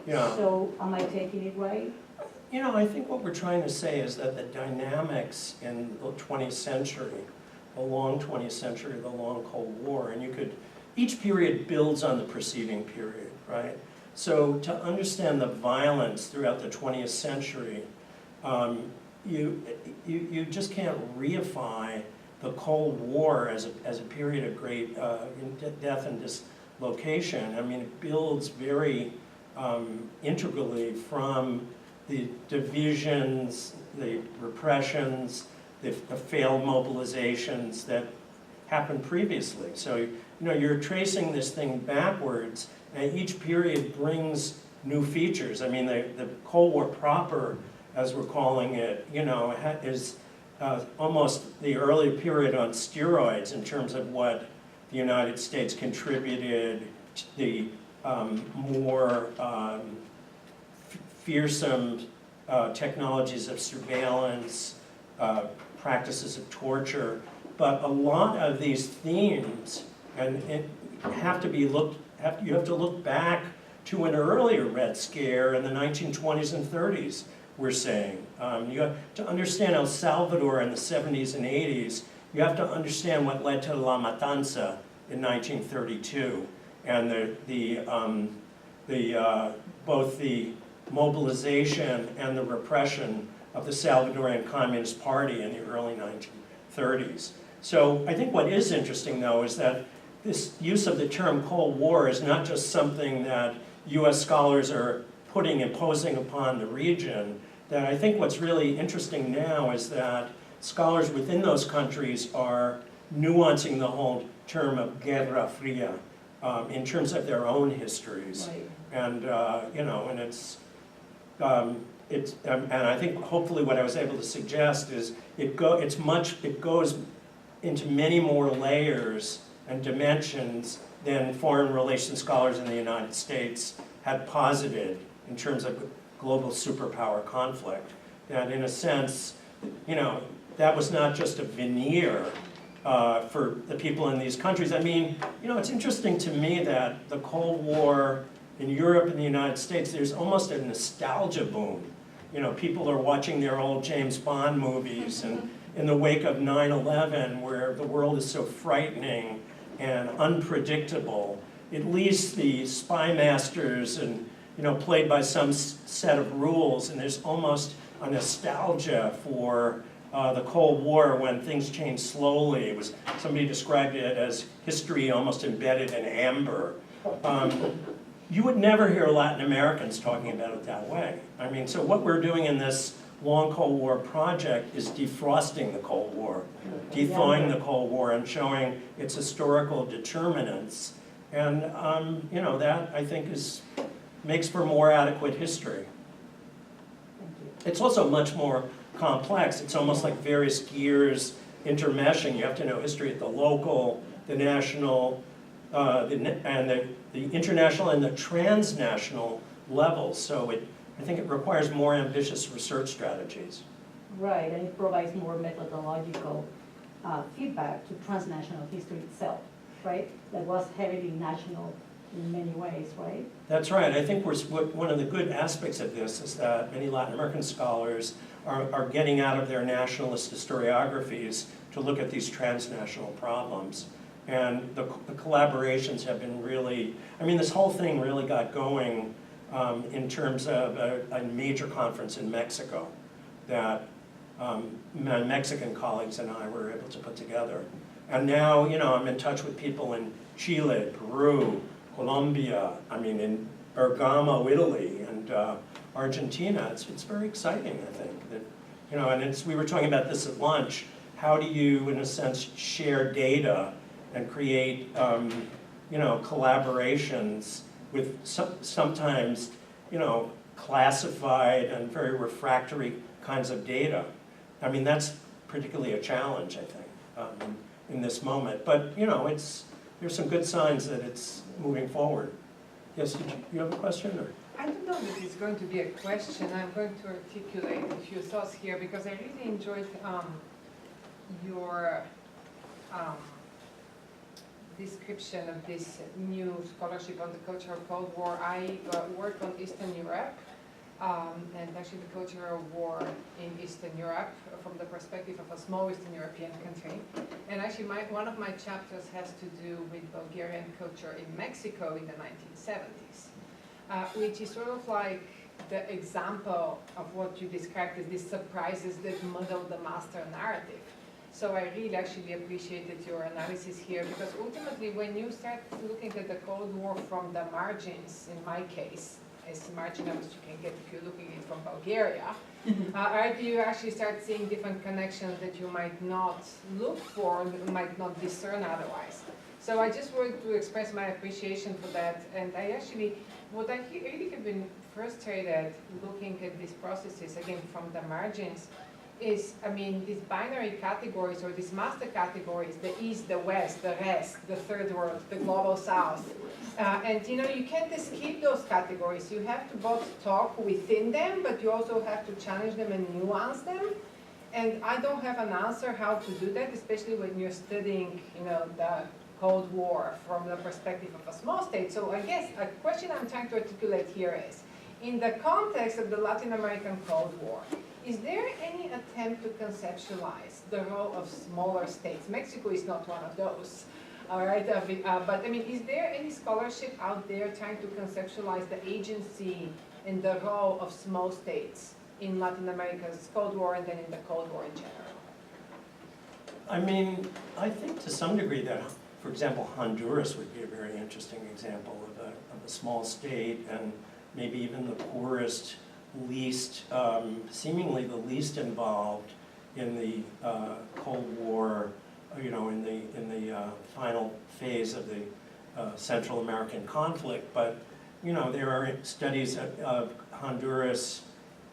Yeah. So am I taking it right? I think what we're trying to say is that the dynamics in the 20th century, the long 20th century, the long Cold War, and each period builds on the preceding period, right? So to understand the violence throughout the 20th century, you just can't reify the Cold War as a period of great death and dislocation. I mean, it builds very integrally from the divisions, the repressions, the failed mobilizations that happened previously. So, you're tracing this thing backwards, and each period brings new features. I mean, the Cold War proper, as we're calling it, is almost the early period on steroids in terms of what the United States contributed, the more fearsome technologies of surveillance, practices of torture, but a lot of these themes you have to look back to an earlier Red Scare in the 1920s and 30s, we're saying. You have to understand El Salvador in the 70s and 80s, you have to understand what led to La Matanza in 1932, and both the mobilization and the repression of the Salvadoran Communist Party in the early 1930s. So I think what is interesting, though, is that this use of the term Cold War is not just something that US scholars are imposing upon the region. That I think what's really interesting now is that scholars within those countries are nuancing the whole term of Guerra Fria in terms of their own histories. Right. And, and and I think hopefully what I was able to suggest is it goes into many more layers and dimensions than foreign relations scholars in the United States had posited in terms of global superpower conflict. That in a sense, that was not just a veneer for the people in these countries. I mean, it's interesting to me that the Cold War in Europe and the United States, there's almost a nostalgia boom. People are watching their old James Bond movies, and in the wake of 9/11, where the world is so frightening and unpredictable, at least the spy masters and played by some set of rules, and there's almost a nostalgia for the Cold War when things changed slowly. Somebody described it as history almost embedded in amber. You would never hear Latin Americans talking about it that way. I mean, so what we're doing in this long Cold War project is defrosting the Cold War, thawing the Cold War and showing its historical determinants. And, that I think makes for more adequate history. It's also much more complex. It's almost like various gears intermeshing. You have to know history at the local, the national, and the international and the transnational levels. So I think it requires more ambitious research strategies. Right, and it provides more methodological feedback to transnational history itself, right? That was heavily national in many ways, right? That's right. I think one of the good aspects of this is that many Latin American scholars are getting out of their nationalist historiographies to look at these transnational problems. And the collaborations have been really, I mean, this whole thing really got going in terms of a major conference in Mexico that my Mexican colleagues and I were able to put together. And now, you know, I'm in touch with people in Chile, Peru, Colombia, I mean, in Bergamo, Italy, and Argentina. It's very exciting, I think. That, you know, and we were talking about this at lunch. How do you, in a sense, share data and create, you know, collaborations with sometimes, you know, classified and very refractory kinds of data? I mean, that's particularly a challenge, I think, in this moment. But, you know, there's some good signs that it's moving forward. Yes, you have a question? Or? I don't know if it's going to be a question. I'm going to articulate a few thoughts here because I really enjoyed your description of this new scholarship on the culture of Cold War. I work on Eastern Europe and actually the cultural war in Eastern Europe from the perspective of a small Eastern European country. And actually one of my chapters has to do with Bulgarian culture in Mexico in the 1970s, which is sort of like the example of what you described as these surprises that muddle the master narrative. So I really actually appreciated your analysis here because ultimately when you start looking at the Cold War from the margins, in my case, as marginal as you can get if you're looking at it from Bulgaria, you actually start seeing different connections that you might not look for, might not discern otherwise. So I just wanted to express my appreciation for that. And I actually, what I really have been frustrated looking at these processes, again, from the margins, is, I mean, these binary categories or these master categories, the East, the West, the rest, the third world, the global South. And you know, you can't escape those categories. You have to both talk within them, but you also have to challenge them and nuance them. And I don't have an answer how to do that, especially when you're studying, you know, the Cold War from the perspective of a small state. So I guess a question I'm trying to articulate here is, in the context of the Latin American Cold War, is there any attempt to conceptualize the role of smaller states? Mexico is not one of those, all right? But I mean, is there any scholarship out there trying to conceptualize the agency and the role of small states in Latin America's Cold War and then in the Cold War in general? I mean, I think to some degree that, for example, Honduras would be a very interesting example of a small state and maybe even the poorest, least, seemingly the least involved in the Cold War, you know, in the final phase of the Central American conflict. But, you know, there are studies of Honduras,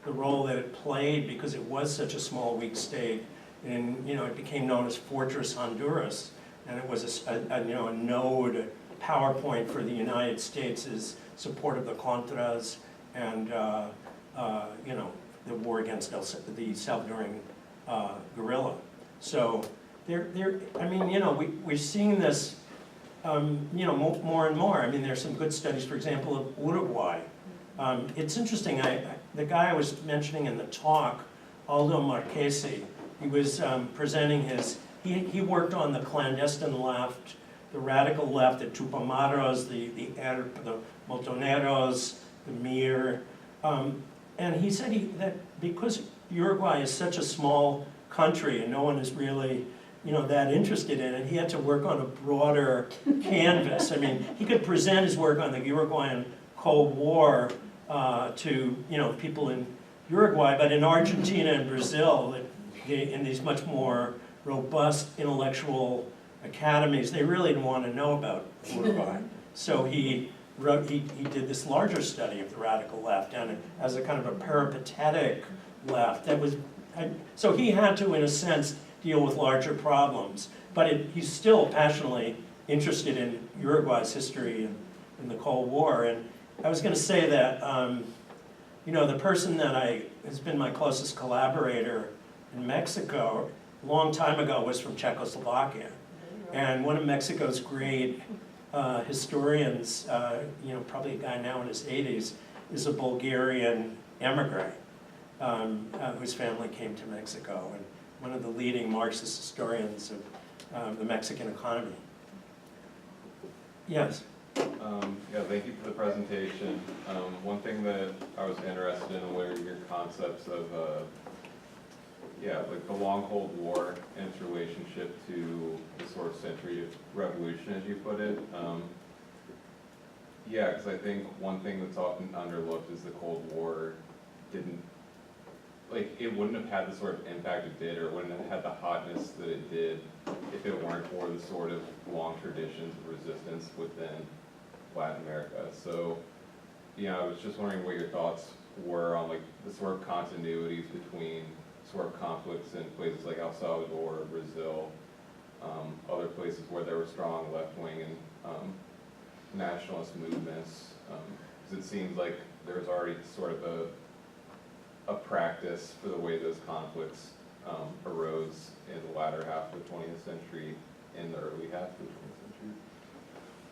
the role that it played because it was such a small, weak state, and, you know, it became known as Fortress Honduras, and it was you know, a node PowerPoint for the United States' support of the Contras and you know, the war against the Salvadoran guerrilla. So I mean, you know, we're seeing this, you know, more and more. I mean, there's some good studies, for example, of Uruguay. It's interesting. The guy I was mentioning in the talk, Aldo Marchesi, he was presenting his. He worked on the clandestine left, the radical left, the Tupamaros, the Montoneros, the MIR. And he said that because Uruguay is such a small country and no one is really, you know, that interested in it, he had to work on a broader canvas. I mean, he could present his work on the Uruguayan Cold War to, you know, people in Uruguay, but in Argentina and Brazil, in these much more robust intellectual academies, they really didn't want to know about Uruguay. So he did this larger study of the radical left and as a kind of a peripatetic left. So he had to, in a sense, deal with larger problems. But he's still passionately interested in Uruguay's history in the Cold War. And I was going to say that, you know, the person that has been my closest collaborator in Mexico a long time ago was from Czechoslovakia. And one of Mexico's great historians, you know, probably a guy now in his 80s, is a Bulgarian emigre. whose family came to Mexico, and one of the leading Marxist historians of the Mexican economy. Yes? Yeah, thank you for the presentation. One thing that I was interested in were your concepts of, like the long Cold War and its relationship to the sort of century of revolution, as you put it. Yeah, because I think one thing that's often underlooked is the Cold War didn't, like, it wouldn't have had the sort of impact it did, or wouldn't have had the hotness that it did if it weren't for the sort of long traditions of resistance within Latin America. So, I was just wondering what your thoughts were on like the sort of continuities between sort of conflicts in places like El Salvador, Brazil, other places where there were strong left-wing and nationalist movements, because it seems like there's already sort of a practice for the way those conflicts arose in the latter half of the 20th century and the early half of the 20th century.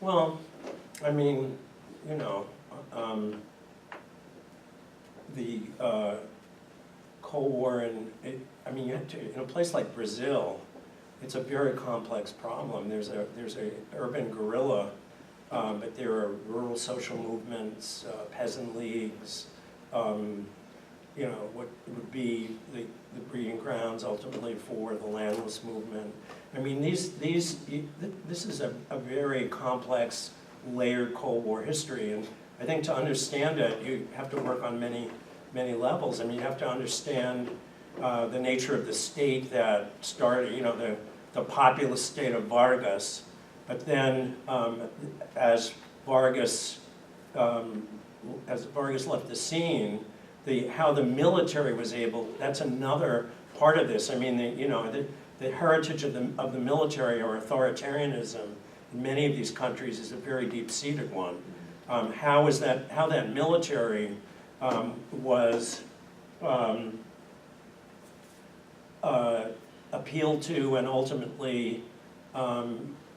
Well, I mean, the Cold War, you have to, in a place like Brazil, it's a very complex problem. There's a urban guerrilla, but there are rural social movements, peasant leagues, what would be the breeding grounds ultimately for the landless movement. I mean, this is a very complex, layered Cold War history, and I think to understand it, you have to work on many levels. I mean, you have to understand the nature of the state that started, the populist state of Vargas, but then as Vargas left the scene, how the military was able, that's another part of this. I mean, the heritage of the military or authoritarianism in many of these countries is a very deep-seated one. How that military was appealed to and ultimately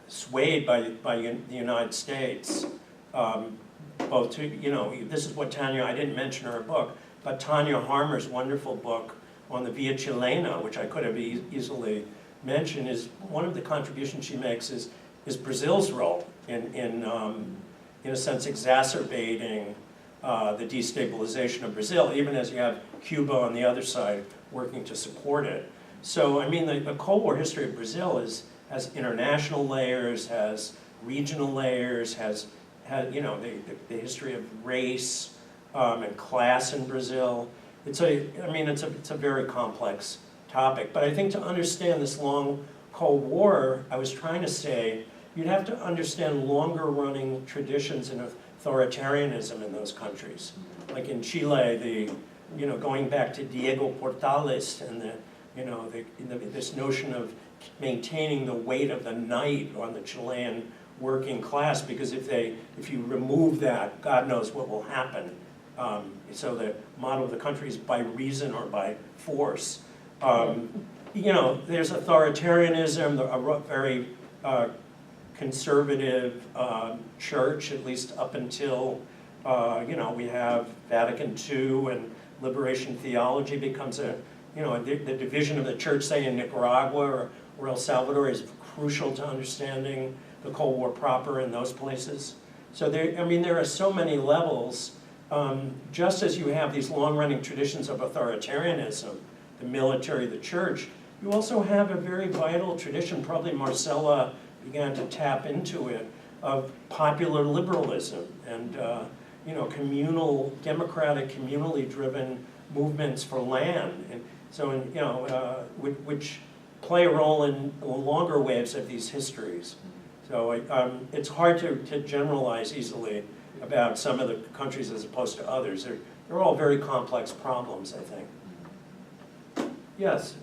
swayed by the United States. Both to, this is what Tanya, I didn't mention her book, but Tanya Harmer's wonderful book on the Via Chilena, which I could have easily mentioned, is one of the contributions she makes is Brazil's role in a sense exacerbating the destabilization of Brazil, even as you have Cuba on the other side working to support it. So, I mean, the Cold War history of Brazil has international layers, has regional layers, has the history of race and class in Brazil. It's a very complex topic. But I think to understand this long Cold War, I was trying to say, you'd have to understand longer running traditions in authoritarianism in those countries. Like in Chile, going back to Diego Portales and this notion of maintaining the weight of the knight on the Chilean working class, because if you remove that, God knows what will happen. So the motto of the country is by reason or by force. There's authoritarianism, a very conservative church, at least up until, we have Vatican II and liberation theology becomes the division of the church, say in Nicaragua or El Salvador, is crucial to understanding the Cold War proper in those places. So there are so many levels. Just as you have these long-running traditions of authoritarianism, the military, the church, you also have a very vital tradition, probably Marcella began to tap into it, of popular liberalism and communal, democratic, communally driven movements for land. And so, which play a role in longer waves of these histories. So it's hard to generalize easily about some of the countries as opposed to others. They're all very complex problems, I think. Yes?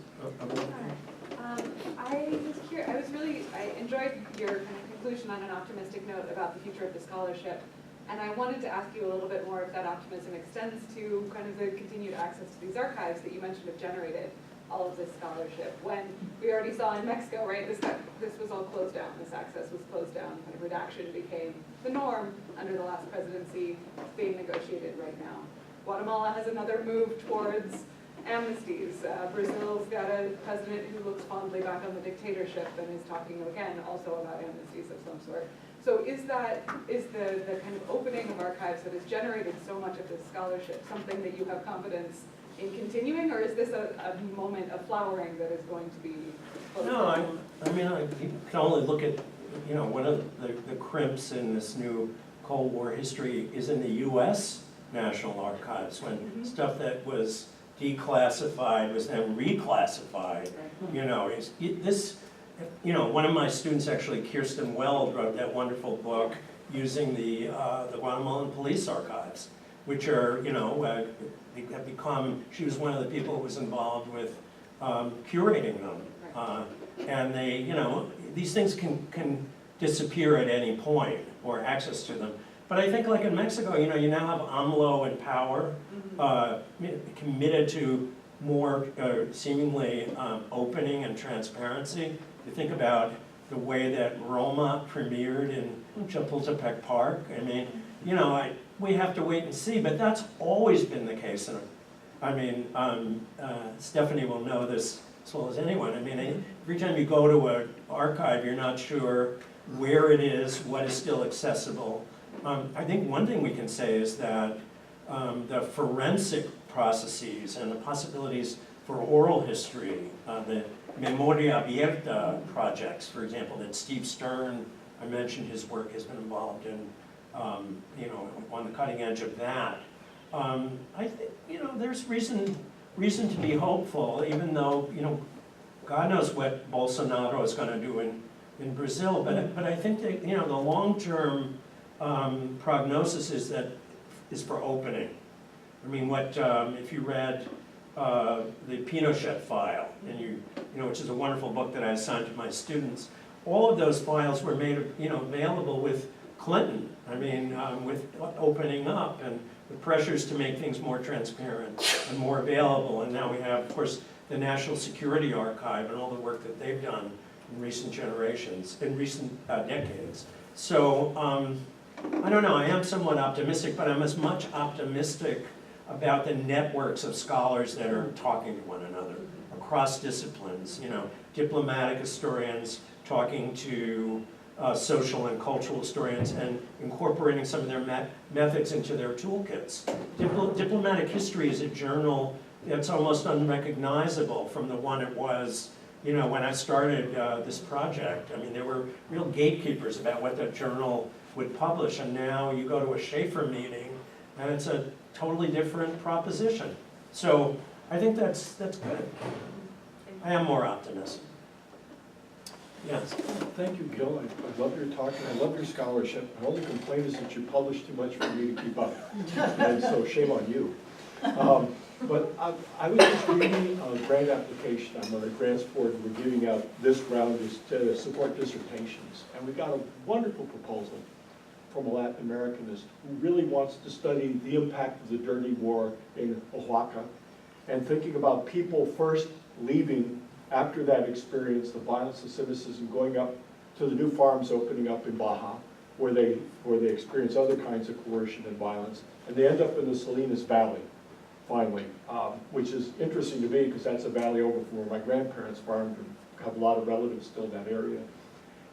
I was curious, I enjoyed your kind of conclusion on an optimistic note about the future of the scholarship. And I wanted to ask you a little bit more if that optimism extends to kind of the continued access to these archives that you mentioned have generated all of this scholarship. When we already saw in Mexico, right, this was all closed down, this access was closed down, kind of redaction became the norm under the last presidency. It's being negotiated right now. Guatemala has another move towards amnesties. Brazil's got a president who looks fondly back on the dictatorship and is talking again also about amnesties of some sort. So is the kind of opening of archives that has generated so much of this scholarship something that you have confidence in continuing, or is this a moment of flowering that is going to be closed No, down? I mean, you can only look at, one of the crimps in this new Cold War history is in the US National Archives, when stuff that was declassified was then reclassified. One of my students, actually, Kirsten Weld, wrote that wonderful book using the Guatemalan police archives, which are, have become, she was one of the people who was involved with curating them. And they, these things can disappear at any point, or access to them. But I think like in Mexico, you now have AMLO in power, committed to more seemingly opening and transparency. You think about the way that Roma premiered in Chapultepec Park. I mean, we have to wait and see, but that's always been the case. And Stephanie will know this as well as anyone. I mean, every time you go to an archive, you're not sure where it is, what is still accessible. I think one thing we can say is that the forensic processes and the possibilities for oral history, the Memoria Abierta projects, for example, that Steve Stern, I mentioned his work, has been involved in, on the cutting edge of that. I think, there's reason to be hopeful, even though, God knows what Bolsonaro is going to do in Brazil, but I think that, the long-term prognosis is for opening. I mean, if you read the Pinochet file, and which is a wonderful book that I assigned to my students, all of those files were made, available with Clinton. I mean, with opening up and the pressures to make things more transparent and more available. And now we have, of course, the National Security Archive and all the work that they've done in recent generations, in recent decades. So, I don't know, I am somewhat optimistic, but I'm as much optimistic about the networks of scholars that are talking to one another across disciplines, diplomatic historians talking to social and cultural historians and incorporating some of their methods into their toolkits. Diplomatic history is a journal that's almost unrecognizable from the one it was, when I started this project. I mean, there were real gatekeepers about what that journal would publish, and now you go to a Schaefer meeting and it's a totally different proposition. So I think that's good. I am more optimistic. Yes. Thank you, Gil. I love your talk, and I love your scholarship. My only complaint is that you publish too much for me to keep up, and so shame on you. But I was just reading a grant application. I'm on the grants board, and we're giving out this round is to support dissertations. And we got a wonderful proposal from a Latin Americanist who really wants to study the impact of the Dirty War in Oaxaca, and thinking about people first leaving after that experience, the violence, the cynicism, going up to the new farms opening up in Baja, where they experience other kinds of coercion and violence, and they end up in the Salinas Valley, finally, which is interesting to me because that's a valley over from where my grandparents farmed and have a lot of relatives still in that area.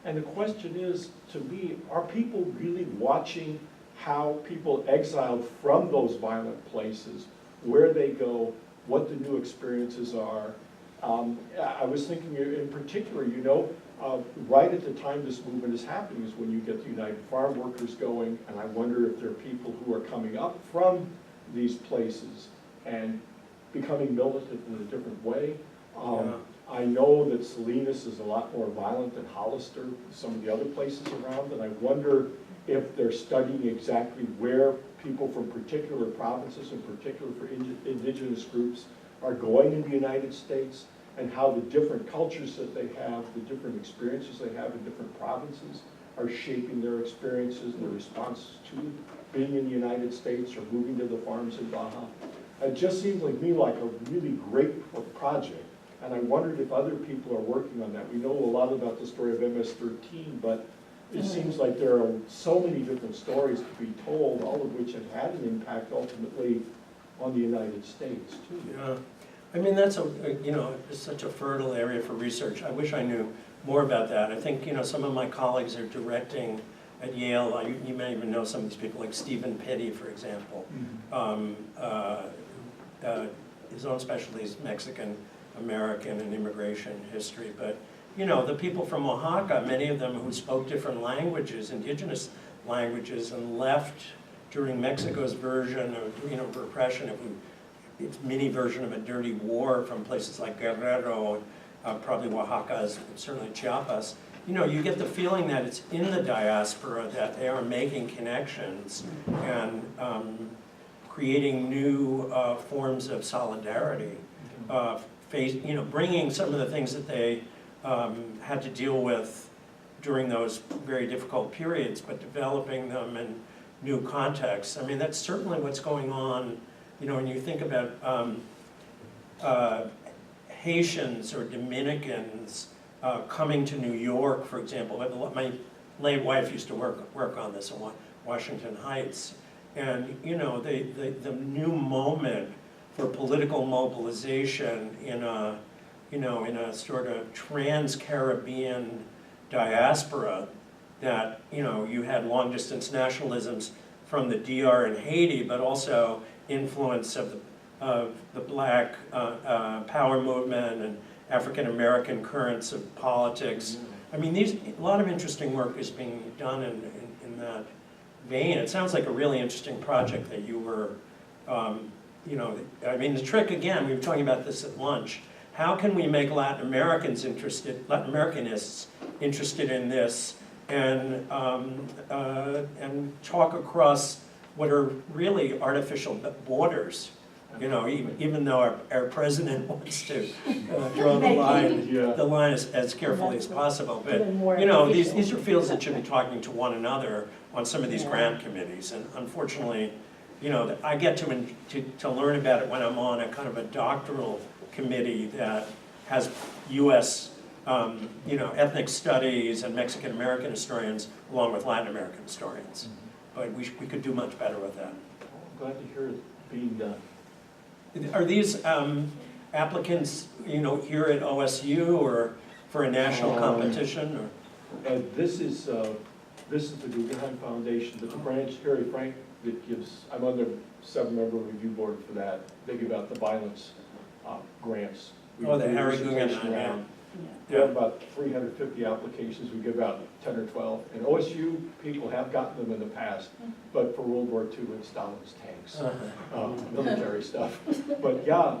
And the question is, to me, are people really watching how people exiled from those violent places, where they go, what the new experiences are? I was thinking in particular, right at the time this movement is happening is when you get the United Farm Workers going, and I wonder if there are people who are coming up from these places and becoming militant in a different way. I know that Salinas is a lot more violent than Hollister, some of the other places around, and I wonder if they're studying exactly where people from particular provinces, in particular for indigenous groups, are going in the United States, and how the different cultures that they have, the different experiences they have in different provinces are shaping their experiences and their responses to being in the United States or moving to the farms in Baja. It just seems like a really great project. And I wondered if other people are working on that. We know a lot about the story of MS-13, but it seems like there are so many different stories to be told, all of which have had an impact ultimately on the United States, too. Yeah. I mean, that's it's such a fertile area for research. I wish I knew more about that. I think, some of my colleagues are directing at Yale. You may even know some of these people, like Stephen Petty, for example. His own specialty is Mexican American and immigration history. But, the people from Oaxaca, many of them who spoke different languages, indigenous languages, and left during Mexico's version of, repression, its mini version of a dirty war from places like Guerrero, probably Oaxaca, and certainly Chiapas. You get the feeling that it's in the diaspora that they are making connections and creating new forms of solidarity, bringing some of the things that they had to deal with during those very difficult periods, but developing them in new contexts. I mean, that's certainly what's going on, when you think about Haitians or Dominicans coming to New York, for example. My late wife used to work on this in Washington Heights. And, the new moment for political mobilization in a sort of trans-Caribbean diaspora that, you had long-distance nationalisms from the DR and Haiti, but also influence of the Black power movement and African-American currents of politics. I mean, a lot of interesting work is being done in that vein. It sounds like a really interesting project that you were, I mean, the trick, again, we were talking about this at lunch. How can we make Latin Americanists interested in this and talk across what are really artificial borders? Even though our president wants to draw the line as carefully as possible. But, these are fields that should be talking to one another on some of these grant committees. And unfortunately, I get to learn about it when I'm on a kind of a doctoral committee that has U.S. Ethnic studies and Mexican American historians along with Latin American historians. But we could do much better with that. I'm glad to hear it being done. Are these applicants, here at OSU or for a national competition? Or? This is the Guggenheim Foundation, but the branch, Harry Frank, that gives, I'm on the 7-member review board for that. They give out the violence grants. The Harry Guggenheim, yeah. We have about 350 applications. We give out 10 or 12. And OSU people have gotten them in the past, but for World War II and Stalin's tanks, military stuff. But yeah,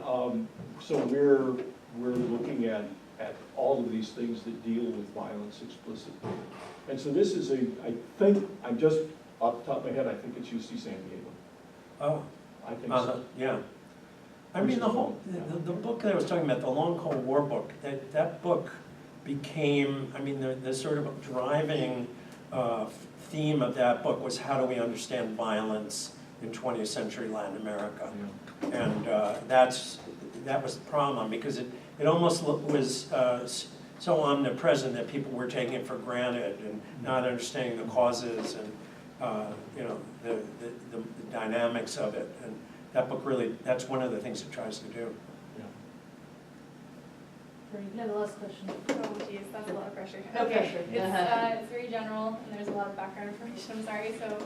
so we're looking at all of these things that deal with violence explicitly. And so this is I'm just off the top of my head, I think it's UC San Diego. Oh. I think so. Yeah. I mean, the book that I was talking about, the Long Cold War book, that book became, I mean, the sort of driving theme of that book was how do we understand violence in 20th century Latin America? Yeah. And that was the problem, because it almost was so omnipresent that people were taking it for granted and not understanding the causes and the dynamics of it. And that book really, that's one of the things it tries to do. Yeah, the last question. Oh geez, that's a lot of pressure. No Okay, pressure. it's very general and there's a lot of background information, I'm sorry. So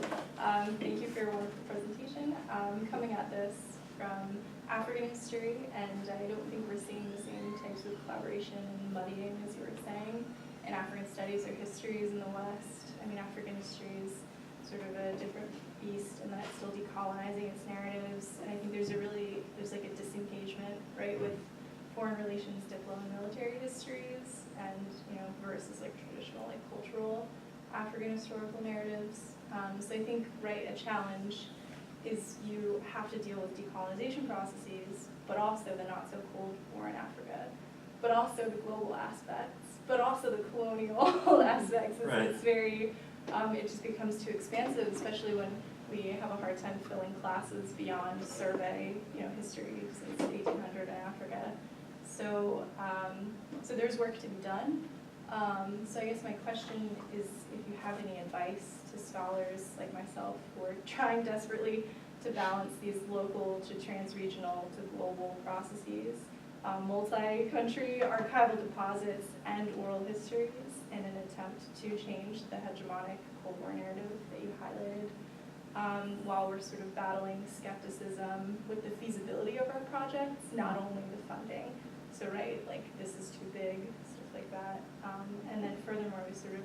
thank you for your wonderful presentation. Coming at this from African history, and I don't think we're seeing the same types of collaboration and muddying as you were saying in African studies or histories in the West. I mean, African history is sort of a different beast, and that it's still decolonizing its narratives. And I think there's like a disengagement, right, with foreign relations, diplo, and military histories, and versus like traditional, like cultural African historical narratives. So I think, right, a challenge is you have to deal with decolonization processes, but also the not so Cold War in Africa, but also the global aspects, but also the colonial aspects. It's very, it just becomes too expansive, especially when we have a hard time filling classes beyond survey, history since 1800 in Africa. So, so there's work to be done. So I guess my question is if you have any advice to scholars like myself who are trying desperately to balance these local to trans-regional to global processes, multi-country archival deposits and oral histories in an attempt to change the hegemonic Cold War narrative that you highlighted, while we're sort of battling skepticism with the feasibility of our projects, not only the funding. So right, like this is too big, stuff like that. And then furthermore, we sort of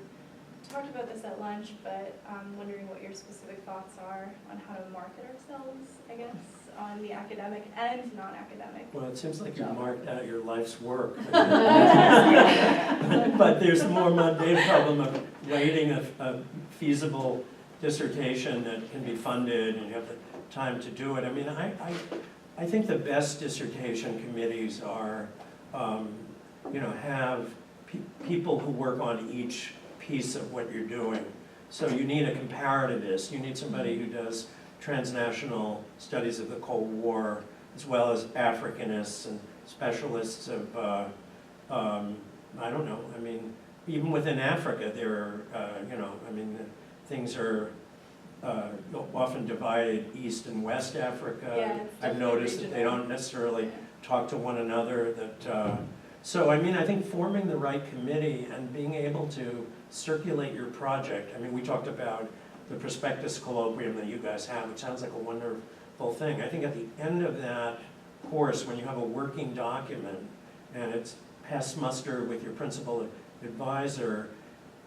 talked about this at lunch, but I'm wondering what your specific thoughts are on how to market ourselves, I guess, on the academic and non-academic. Well, it seems like you've job. marked out your life's work. But there's the more mundane problem of writing a feasible dissertation that can be funded and you have the time to do it. I mean, I think the best dissertation committees are, have people who work on each piece of what you're doing. So you need a comparativist, you need somebody who does transnational studies of the Cold War, as well as Africanists and specialists of, I don't know, I mean, even within Africa, there are, things are often divided East and West Africa. Yeah, it's I've noticed that they don't necessarily talk to one another. So I think forming the right committee and being able to circulate your project. I mean, we talked about the prospectus colloquium that you guys have, which sounds like a wonderful thing. I think at the end of that course, when you have a working document and it's passed muster with your principal advisor,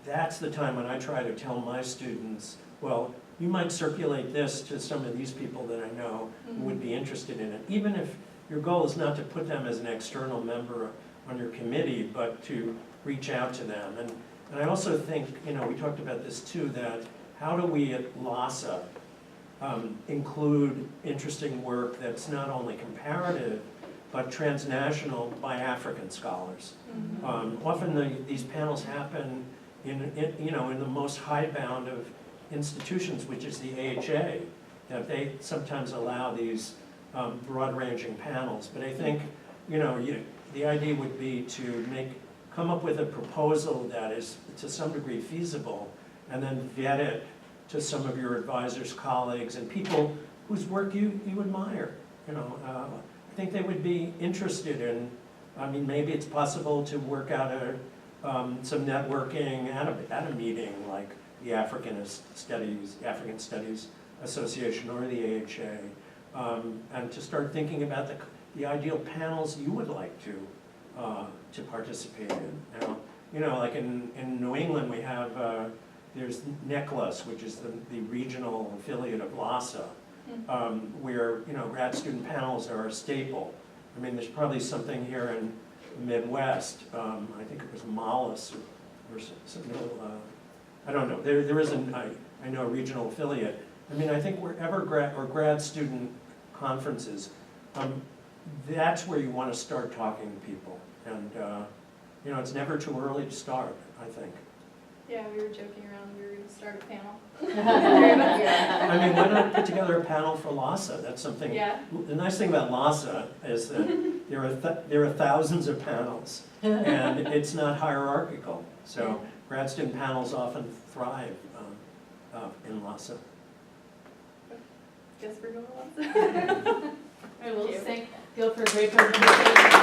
that's the time when I try to tell my students, well, you might circulate this to some of these people that I know who would be interested in it. Even if your goal is not to put them as an external member on your committee, but to reach out to them. And I also think, we talked about this too, that how do we at LASA include interesting work that's not only comparative, but transnational by African scholars. Often these panels happen in the most high-bound of institutions, which is the AHA, that they sometimes allow these broad-ranging panels. But I think, the idea would be to come up with a proposal that is to some degree feasible, and then vet it to some of your advisors, colleagues, and people whose work you admire. I think they would be interested in, maybe it's possible to work out some networking at a meeting like the African Studies Association or the AHA, and to start thinking about the ideal panels you would like to participate in. Like in New England, we have there's NECLAS, which is the regional affiliate of LASA, where grad student panels are a staple. There's probably something here in the Midwest. I think it was Mollis or something. I don't know. There is I know a regional affiliate. I think wherever grad student conferences, that's where you want to start talking to people. And it's never too early to start, I think. Yeah, we were joking around, we were going to start a panel. Why not put together a panel for LASA? That's something. Yeah. The nice thing about LASA is that there are thousands of panels, and it's not hierarchical. So grad student panels often thrive in LASA. Guess we're going to LASA. All right, well, let's thank Gil for a great presentation.